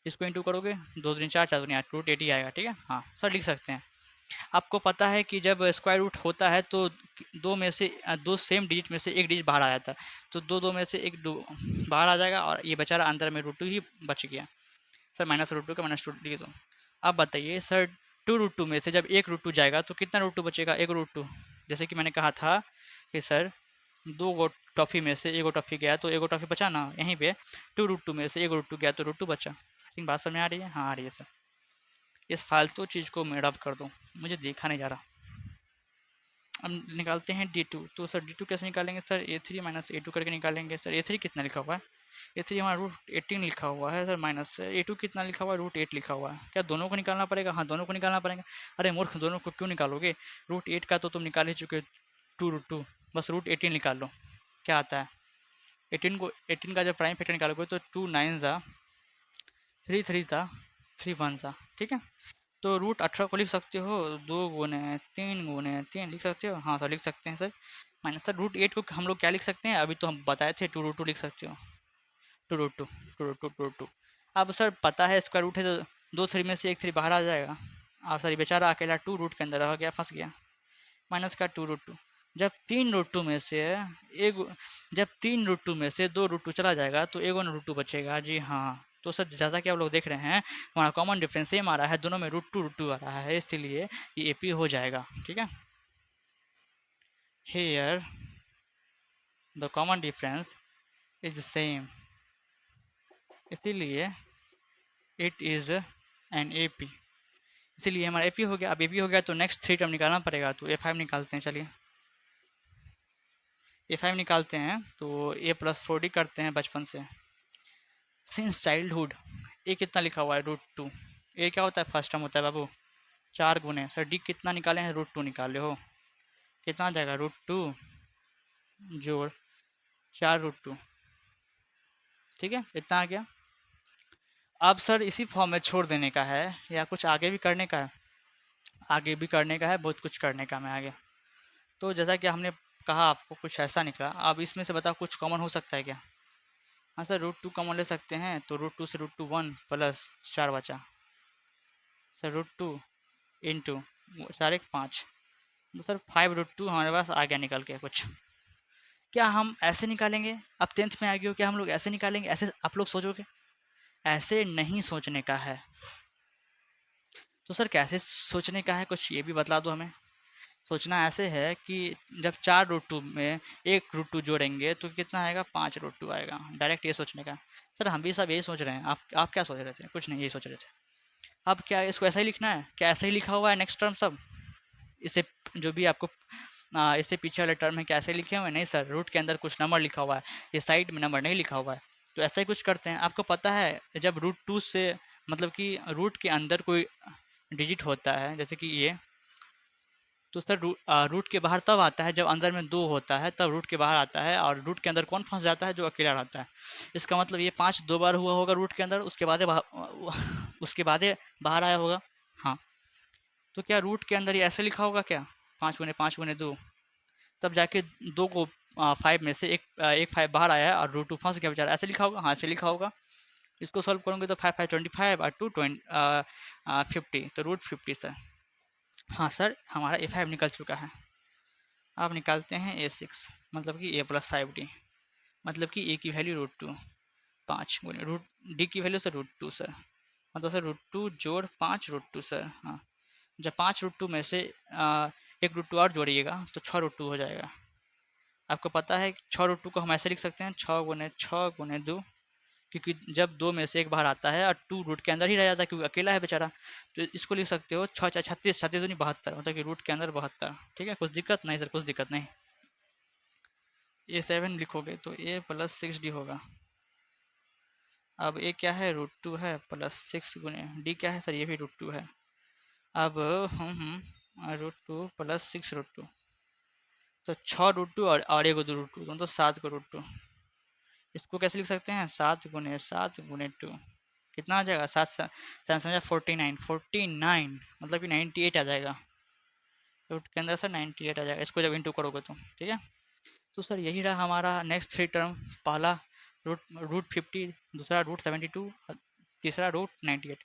इसको इंटू करोगे, दो दूनी चार, चार दूनी आठ, रूट एट ही आएगा। ठीक है, हाँ सर लिख सकते हैं। आपको पता है कि जब स्क्वायर रूट होता है तो दो में से दो सेम डिजिट में से एक डिजिट बाहर आ जाता है, तो दो दो में से एक दो बाहर आ जाएगा और ये बेचारा अंदर में रूट टू ही बच गया। सर माइनस रूट टू का माइनस टू लिख दो। अब बताइए सर, टू रूट टू में से जब एक रूट टू जाएगा तो कितना रूट टू बचेगा? एक रूट टू। जैसे कि मैंने कहा था कि सर दो गो टॉफ़ी में से एक गो टॉफ़ी गया तो एक गो टॉफ़ी बचा ना, यहीं पे टू रूट टू में से एक रूट टू गया तो रूट टू बचा। लेकिन बात समझ में आ रही है? हाँ आ रही है सर। इस फालतू चीज़ को मैं रब कर दूँ, मुझे देखा नहीं जा रहा। अब निकालते हैं डी टू। तो सर डी टू कैसे निकालेंगे sir? A three minus a two करके निकालेंगे। सर ए थ्री कितना लिखा हुआ है? ए थ्री हमारा रूट एटीन लिखा हुआ है सर, माइनस ए टू कितना लिखा हुआ है? रूट एट लिखा हुआ है। क्या दोनों को निकालना पड़ेगा? हाँ दोनों को निकालना पड़ेगा। अरे मूर्ख, दोनों को क्यों निकालोगे? रूट एट का तो तुम निकाल ही चुके, to root to, bus route eighteen निकाल लो। क्या आता है? एटीन का जब प्राइम फैक्टर निकालोगे तो टू नाइन ज़ा, थ्री थ्री ज़ा, थ्री वन ज़ा। ठीक है, तो रूट 18 को लिख सकते हो, दो गुने तीन लिख सकते हो। हाँ सर लिख सकते हैं sir. Minus sir root eight को हम लोग क्या लिख सकते हैं? अभी तो हम बताए थे, टू रूट टू लिख सकते हो। Two root two, two root two, two root two. अब सर पता है स्क्वायर रूट है तो दो थ्री में से एक थ्री बाहर आ जाएगा, और सर ये बेचारा अकेला टू रूट के अंदर रह गया, फंस गया। माइनस का टू रूट टू। जब तीन रूट टू में से एक जब तीन रूट टू में से दो रूट टू चला जाएगा तो एक वन रूट टू बचेगा। जी हाँ। तो सर जैसा कि आप लोग देख रहे हैं, हमारा कॉमन डिफरेंस सेम आ रहा है, दोनों में रूट टू आ रहा है, इसलिए ये एपी हो जाएगा। ठीक है, here the common difference is same, इसीलिए इट इज़ एन एपी। इसीलिए हमारा एपी हो गया। अब एपी हो गया तो नेक्स्ट थ्री टर्म निकालना पड़ेगा, तो ए फाइव निकालते हैं। चलिए ए फाइव निकालते हैं, तो ए प्लस फोर डी करते हैं बचपन से, सिंस चाइल्डहुड। ए कितना लिखा हुआ है? Root to. ए क्या होता है? फर्स्ट टर्म होता है बाबू। चार गुने सर डी कितना निकाले हैं? रूट टू निकाले हो। कितना आ जाएगा? रूट टू जोड़ चार रूट टू। ठीक है, इतना आ गया। अब सर इसी फॉर्म में छोड़ देने का है या कुछ आगे भी करने का है? आगे भी करने का है, बहुत कुछ करने का मैं आगे। तो जैसा कि हमने कहा आपको कुछ ऐसा निकला। अब इसमें से बताओ कुछ कॉमन हो सकता है क्या? हाँ सर रूट टू कॉमन ले सकते हैं, तो रूट टू से रूट टू वन प्लस चार बचा सर, रूट टू इंटू चार एक पाँच, तो सर फाइव रूट टू हमारे पास आ गया निकल के कुछ। क्या हम ऐसे निकालेंगे? अब टेंथ में आ गए हो, क्या हम लोग ऐसे निकालेंगे? ऐसे आप लोग सोचोगे? ऐसे नहीं सोचने का है। तो सर कैसे सोचने का है, कुछ ये भी बतला दो हमें। सोचना ऐसे है कि जब चार रूट टू में एक रूट टू जोड़ेंगे तो कितना आएगा? पाँच रूट टू आएगा। डायरेक्ट ये सोचने का। सर हम भी सब यही सोच रहे हैं, आप क्या सोच रहे थे? कुछ नहीं, यही सोच रहे थे। अब क्या इसको ऐसा ही लिखना है? क्या ऐसे ही लिखा हुआ है नेक्स्ट टर्म सब? इसे जो भी आपको इससे पीछे वाले टर्म है क्या ऐसे लिखे हुए हैं? नहीं सर, रूट के अंदर कुछ नंबर लिखा हुआ है, ये साइड में नंबर नहीं लिखा हुआ है। तो ऐसा ही कुछ करते हैं। आपको पता है जब रूट टू से मतलब कि रूट के अंदर कोई डिजिट होता है, जैसे कि ये, तो सर रूट के बाहर तब आता है जब अंदर में दो होता है, तब रूट के बाहर आता है। और रूट के अंदर कौन फंस जाता है? जो अकेला रहता है। इसका मतलब ये पाँच दो बार हुआ होगा रूट के अंदर, उसके बाद बाहर आया होगा। हाँ, तो क्या रूट के अंदर ये ऐसे लिखा होगा क्या? पाँच गुने दो, तब जाके दो को फाइव में से एक फाइव बाहर आया है और रूट टू फंस गया बेचारा, ऐसे लिखा होगा। हाँ ऐसे लिखा होगा। इसको सॉल्व करोगे तो फाइव फाइव 25 और टू 50, तो रूट 50 सर। हाँ सर हमारा ए फाइव निकल चुका है। अब निकालते हैं ए सिक्स, मतलब कि ए प्लस फाइव डी, मतलब कि ए की वैल्यू रूट टू, पाँच गुने रूट डी की value sir root two sir, मतलब सर रूट टू जोड़ पाँच रूट टू सर। हाँ, जब पाँच रूट टू में से एक रूट टू और जोड़िएगा तो छः रूट टू हो जाएगा। आपको पता है छः रूट टू को हम ऐसे लिख सकते हैं, छः गुने दो, क्योंकि जब दो में से एक बाहर आता है और टू रूट के अंदर ही रह जाता है क्योंकि अकेला है बेचारा। तो इसको लिख सकते हो छः छः छत्तीस, छत्तीस दूनी बहत्तर, मतलब कि रूट के अंदर बहत्तर। ठीक है, कुछ दिक्कत नहीं सर, कुछ दिक्कत नहीं। ए सेवन लिखोगे तो ए प्लस सिक्स डी होगा। अब ए क्या है, √2 है प्लस 6 गुने डी क्या है सर, ये भी √2 है। अब √2 प्लस 6 √2, तो 6 √2 और एक √2, तो 7 को √2। इसको कैसे लिख सकते हैं, 7 गुने 2 कितना आ जाएगा, 7 49 मतलब कि 98 आ जाएगा। रूट के अंदर सर 98 आ जाएगा इसको जब इंटू करोगे तो, ठीक है। तो सर यही रहा हमारा नेक्स्ट थ्री टर्म, पहला रूट रूट 50, दूसरा √72, तीसरा √98।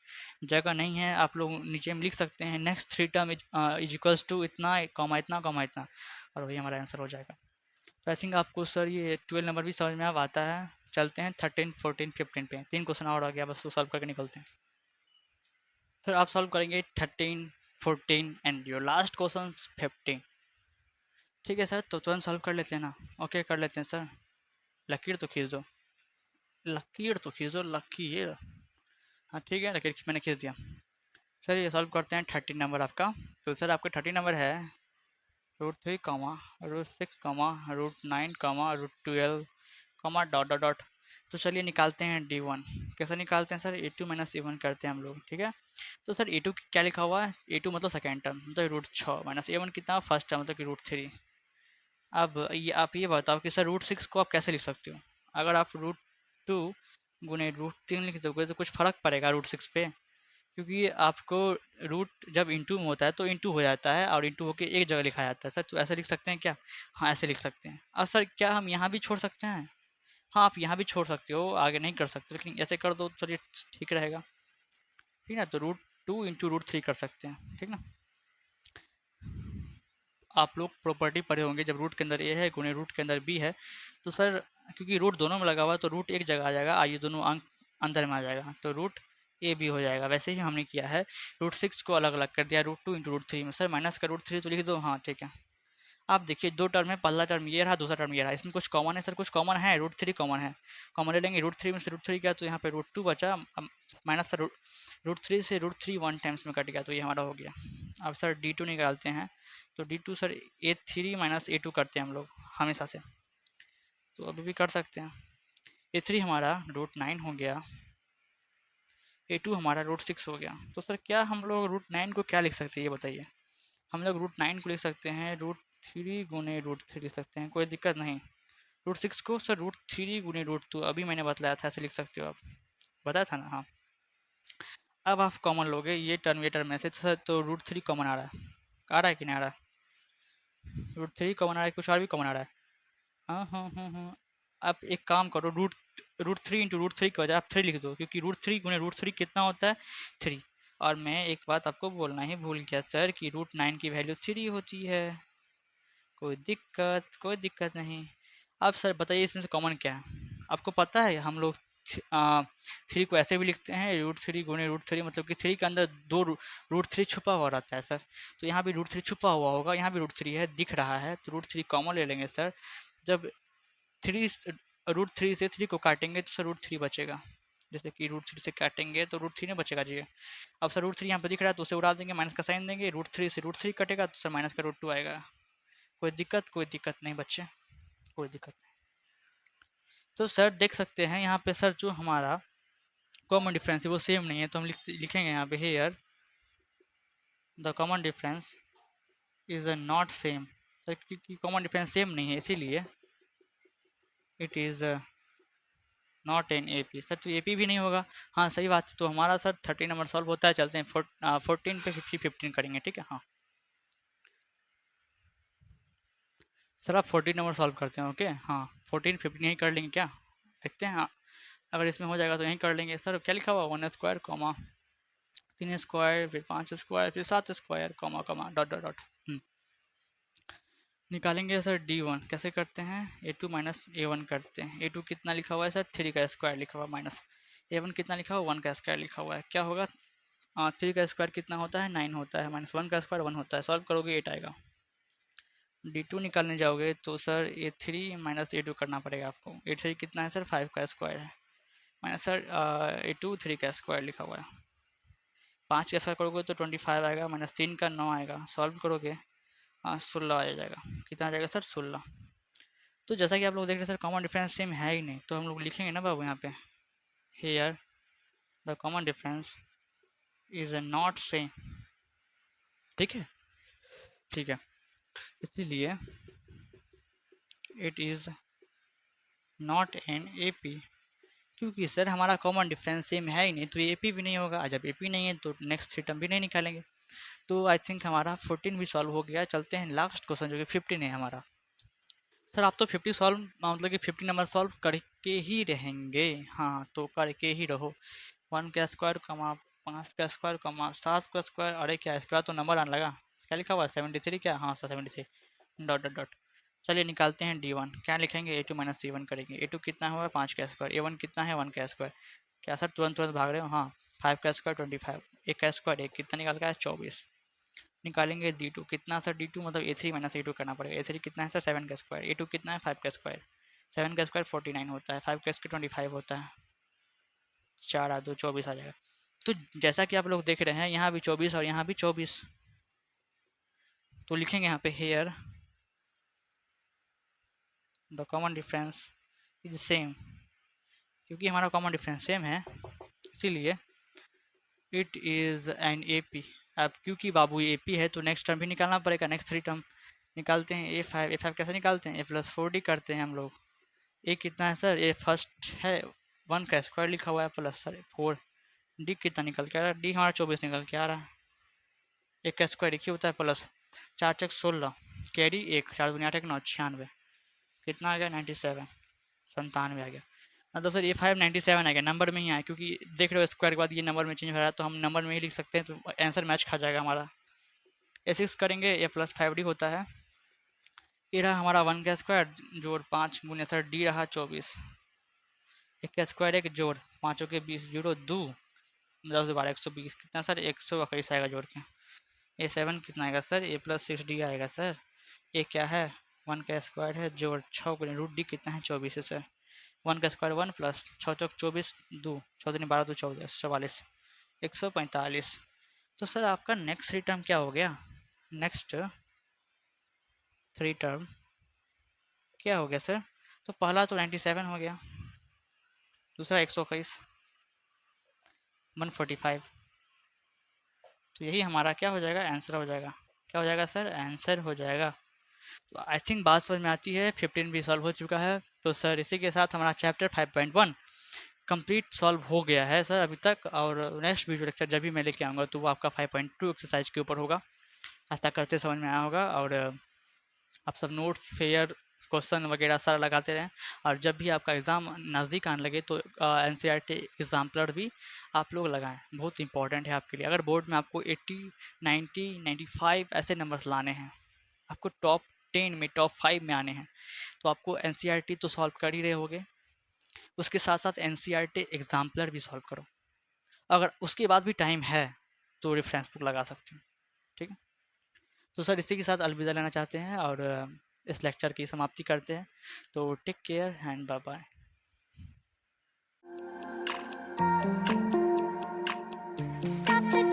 जगह नहीं है, आप लोग नीचे में लिख सकते हैं next three term is equals to इतना कॉमा इतना कॉमा इतना, और वही हमारा आंसर हो जाएगा। तो आई थिंक आपको सर ये 12 नंबर भी समझ में अब आता है। चलते हैं 13, 14, 15 पे, 3 क्वेश्चन और आ गया, बस वो सॉल्व करके निकलते हैं। फिर आप सॉल्व करेंगे 13, 14 एंड योर लास्ट क्वेश्चन 15। ठीक है सर, तो तुरंत सॉल्व कर लेते हैं ना। ओके कर लेते हैं सर, लकीर तो खींच दो, लकीर तो खींच दो, लकीर। हाँ ठीक है, लकीर मैंने खींच दिया। सर ये सॉल्व करते हैं 13 नंबर आपका। तो सर आपका 13 नंबर है √3 comma √6 comma √9 comma √12 comma dot dot dot. तो चलिए निकालते हैं D1। कैसे निकालते हैं सर, A2 माइनस A1 करते हैं हम लोग, ठीक है। तो सर A2 क्या लिखा हुआ है, A2 मतलब सेकेंड टर्म मतलब √6 माइनस A1 कितना, फर्स्ट टर्म मतलब कि √3। अब ये आप ये बताओ कि सर √6 को आप कैसे लिख सकते हो। अगर आप √2 गुने √3 लिख दोगे तो कुछ फ़र्क पड़ेगा √6 पे, क्योंकि आपको रूट जब इंटू में होता है तो इंटू हो जाता है और इंटू होकर एक जगह लिखा जाता है सर। तो ऐसे लिख सकते हैं क्या, हाँ ऐसे लिख सकते हैं। और सर क्या हम यहाँ भी छोड़ सकते हैं, हाँ आप यहाँ भी छोड़ सकते हो, आगे नहीं कर सकते, लेकिन ऐसे कर दो चलिए ठीक रहेगा, ठीक है ना। तो √2 इंटू √3 कर सकते हैं, ठीक ना। आप लोग प्रॉपर्टी पढ़े होंगे, जब रूट के अंदर ए है गुणे रूट के अंदर बी है, तो सर क्योंकि रूट दोनों में लगा हुआ है तो रूट एक जगह आ जाएगा, आइए दोनों अंक अंदर में आ जाएगा, तो रूट ए बी हो जाएगा। वैसे ही हमने किया है, √6 को अलग अलग कर दिया √2 इंटू √3 में। सर माइनस का √3 तो लिख दो, हाँ ठीक है। आप देखिए दो टर्म है, पहला टर्म ये रहा, दूसरा टर्म ये रहा, इसमें कुछ कॉमन है सर, कुछ कॉमन है, √3 कॉमन है, कॉमन ले लेंगे। √3 में से √3 गया तो यहाँ पे √2 बचा, माइनस सर √3 से √3 1 टाइम्स में कट गया, तो ये हमारा हो गया। अब सर D2 निकालते हैं, तो D2 sir A3 minus A2 करते हैं हम लोग हमेशा से, तो अभी भी कर सकते हैं। A3 हमारा √9 हो गया, A2 हमारा √6 हो गया। तो सर क्या हम लोग √9 को क्या लिख सकते हैं ये बताइए। हम लोग √9 को लिख सकते हैं √3 गुने √3 लिख सकते हैं, कोई दिक्कत नहीं। √6 को सर √3 गुने √2 अभी मैंने बतलाया था, ऐसे लिख सकते हो आप, बताया था ना, हाँ। अब आप कॉमन लोगे ये टर्म में से, तो सर तो √3 कॉमन आ रहा है कि नहीं आ रहा है, √3 कॉमन आ रहा है, कुछ और भी कॉमन आ रहा है। हाँ। आप एक काम करो, √3 इंटू √3 की वजह आप 3 लिख दो, क्योंकि √3 गुने √3 कितना होता है, 3। और मैं एक बात आपको बोलना ही भूल गया सर कि √9 की वैल्यू 3 होती है। कोई दिक्कत नहीं। अब सर बताइए इसमें से कॉमन क्या है, आपको पता है हम लोग 3 को ऐसे भी लिखते हैं √3 गुने √3, मतलब कि 3 के अंदर दो √3 छुपा हुआ रहता है सर। तो यहाँ भी √3 छुपा हुआ होगा, यहाँ भी √3 है दिख रहा है, तो √3 कॉमन ले लेंगे सर। जब 3 √3 से 3 को काटेंगे तो सर √3 बचेगा, जैसे कि √3 से काटेंगे तो √3 नहीं बचेगा जी। अब सर √3 यहाँ पे दिख रहा है तो उसे उड़ा देंगे, माइनस का साइन देंगे, √3 से √3 कटेगा तो सर माइनस का √2 आएगा। कोई दिक्कत नहीं बच्चे, कोई दिक्कत नहीं। तो सर देख सकते हैं यहाँ पे सर जो हमारा कॉमन डिफरेंस है वो सेम नहीं है, तो हम लिखेंगे यहाँ पे here the common difference is not same. Sir क्योंकि कॉमन डिफरेंस सेम नहीं है इसीलिए it is not an AP। Sir तो AP भी नहीं होगा, हाँ सही बात है। तो हमारा सर 13 नंबर सॉल्व होता है, चलते हैं 14 पे 15 करेंगे, ठीक है। हाँ सर आप 14 नंबर सॉल्व करते हैं, ओके हाँ 14 15 यहीं कर लेंगे क्या, देखते हैं। हाँ अगर इसमें हो जाएगा तो यहीं कर लेंगे। सर क्या लिखा हुआ, 1 स्क्वायर कॉमा 3 स्क्वायर फिर 5 स्क्वायर फिर 7 square comma comma dot dot dot. निकालेंगे सर D1 कैसे करते हैं, A2 माइनस A1 करते हैं। A2 कितना लिखा हुआ है सर, 3 का स्क्वायर लिखा हुआ है, माइनस A1 कितना लिखा हुआ, 1 का स्क्वायर लिखा हुआ है, क्या होगा। 3 का स्क्वायर कितना होता है, 9 होता है, माइनस 1 का स्क्वायर 1 होता है, सॉल्व करोगे 8 आएगा। D2 निकालने जाओगे तो सर A3 माइनस A2 करना पड़ेगा आपको। A3 कितना है सर, 5 का स्क्वायर है, माइनस सर A2 3 का स्क्वायर लिखा हुआ है। 5 का स्क्वायर करोगे तो 25 आएगा, माइनस 3 का 9 आएगा, सॉल्व करोगे 16 आ जाएगा। कितना आ जाएगा सर, 16। तो जैसा कि आप लोग देख रहे हैं सर कॉमन डिफरेंस सेम है ही नहीं, तो हम लोग लिखेंगे ना बाबू यहाँ पे here the common difference is not same। ठीक है, ठीक है, इसीलिए it is not an AP, क्योंकि सर हमारा कॉमन डिफरेंस सेम है ही नहीं, तो ये एपी भी नहीं होगा। जब एपी नहीं है तो नेक्स्ट थ्री टर्म भी नहीं निकालेंगे। तो आई थिंक हमारा 14 भी सॉल्व हो गया। चलते हैं लास्ट क्वेश्चन जो कि 15 है हमारा। सर आप तो 50 सॉल्व मतलब कि 50 नंबर सॉल्व करके ही रहेंगे। हाँ, तो करके ही रहो। 1 का स्क्वायर कमा 5 का स्क्वायर कमा 7 का स्क्वायर, अरे क्या स्क्वायर तो नंबर आने लगा। क्या लिखा हुआ है 73, क्या? हाँ सर 73 डॉट डॉट डॉट। चलिए निकालते हैं D1। क्या लिखेंगे? A2 माइनस C1 करेंगे। A2 कितना हुआ? 5 का स्क्वायर। A1 कितना है? 1 का स्क्वायर। क्या सर तुरंत तुरंत भाग रहे हो? हाँ, 5 का स्क्वायर 25, एक का स्क्वायर एक, कितना निकाल का है? 24। निकालेंगे D2 कितना सर? D2 मतलब A3 माइनस A2 करना पड़ेगा। A3 कितना है सर? 7 का स्क्वायर। A2 कितना है? 5 का स्क्वायर। 7 का स्क्वायर 49 होता है, 5 का स्क्वायर 25 होता है। 4 आ 2 24 आ जाएगा। तो जैसा कि आप लोग देख रहे हैं, यहाँ भी 24 और यहाँ भी 24, तो लिखेंगे यहाँ पे here the common difference is same. क्योंकि हमारा कॉमन डिफरेंस सेम है, इसीलिए it is an A P. अब क्योंकि बाबू ए पी है तो नेक्स्ट टर्म भी निकालना पड़ेगा। नेक्स्ट थ्री टर्म निकालते हैं। ए फाइव कैसे निकालते हैं? A+4D करते हैं हम लोग। ए कितना है सर? ए फर्स्ट है, 1 का स्क्वायर लिखा हुआ है, प्लस सर 4। डी कितना निकल के आ रहा है? डी हमारा 24 निकल के आ रहा है। एक का स्क्वायर एक ही होता है, प्लस 4 चक 16, कैरी एक, 4 दूनी 8 एक 9 96, कितना आ गया? 97, 97 आ गया। मतलब सर A5 97 आ गया, नंबर में ही आया, क्योंकि देख रहे हो स्क्वायर के बाद ये नंबर में चेंज हो रहा है, तो हम नंबर में ही लिख सकते हैं, तो आंसर मैच खा जाएगा हमारा। A6 करेंगे, A+5D होता है। ये रहा हमारा 1 का स्क्वायर जोड़ 5 गुने सर डी रहा 24, एक का स्क्वायर एक जोड़ 5 के 20 जीरो 2 10 12 120, कितना सर? 121 आएगा जोड़ के। A7 कितना आएगा सर? A+6D आएगा सर। ये क्या है? 1 का स्क्वायर है जोड़ 6 गुने रूट डी, कितना है? 24 है सर। 1 का स्क्वायर 1 प्लस 6 चौक 24 2 14 12 2 14 44 145। तो सर आपका नेक्स्ट थ्री टर्म क्या हो गया? नेक्स्ट थ्री टर्म क्या हो गया सर? तो पहला तो 97 हो गया, दूसरा 121, 145। तो यही हमारा क्या हो जाएगा? आंसर हो जाएगा। क्या हो जाएगा सर? आंसर हो जाएगा। तो आई थिंक बात समझ में आती है। 15 भी सॉल्व हो चुका है। तो सर इसी के साथ हमारा चैप्टर 5.1 कंप्लीट सॉल्व हो गया है सर अभी तक। और नेक्स्ट वीडियो लेक्चर जब भी मैं लेके आऊँगा तो वो आपका 5.2 एक्सरसाइज के ऊपर होगा। ऐसा करते समझ में आया होगा। और आप सब नोट्स फेयर क्वेश्चन वगैरह सारा लगाते रहें। और जब भी आपका एग्ज़ाम नज़दीक आने लगे तो NCERT एग्जाम्पलर भी आप लोग लगाएं, बहुत इंपॉर्टेंट है आपके लिए। अगर बोर्ड में आपको 80 90 95 ऐसे नंबर्स लाने हैं, आपको टॉप 10 में टॉप 5 में आने हैं, तो आपको NCERT तो सॉल्व कर ही रहे होगे, उसके साथ साथ NCERT एग्जाम्पलर भी सॉल्व करो। अगर उसके बाद भी टाइम है तो रेफरेंस बुक लगा सकते हो। ठीक है, तो सर इसी के साथ अलविदा लेना चाहते हैं और इस लेक्चर की समाप्ति करते हैं। तो take care and bye bye.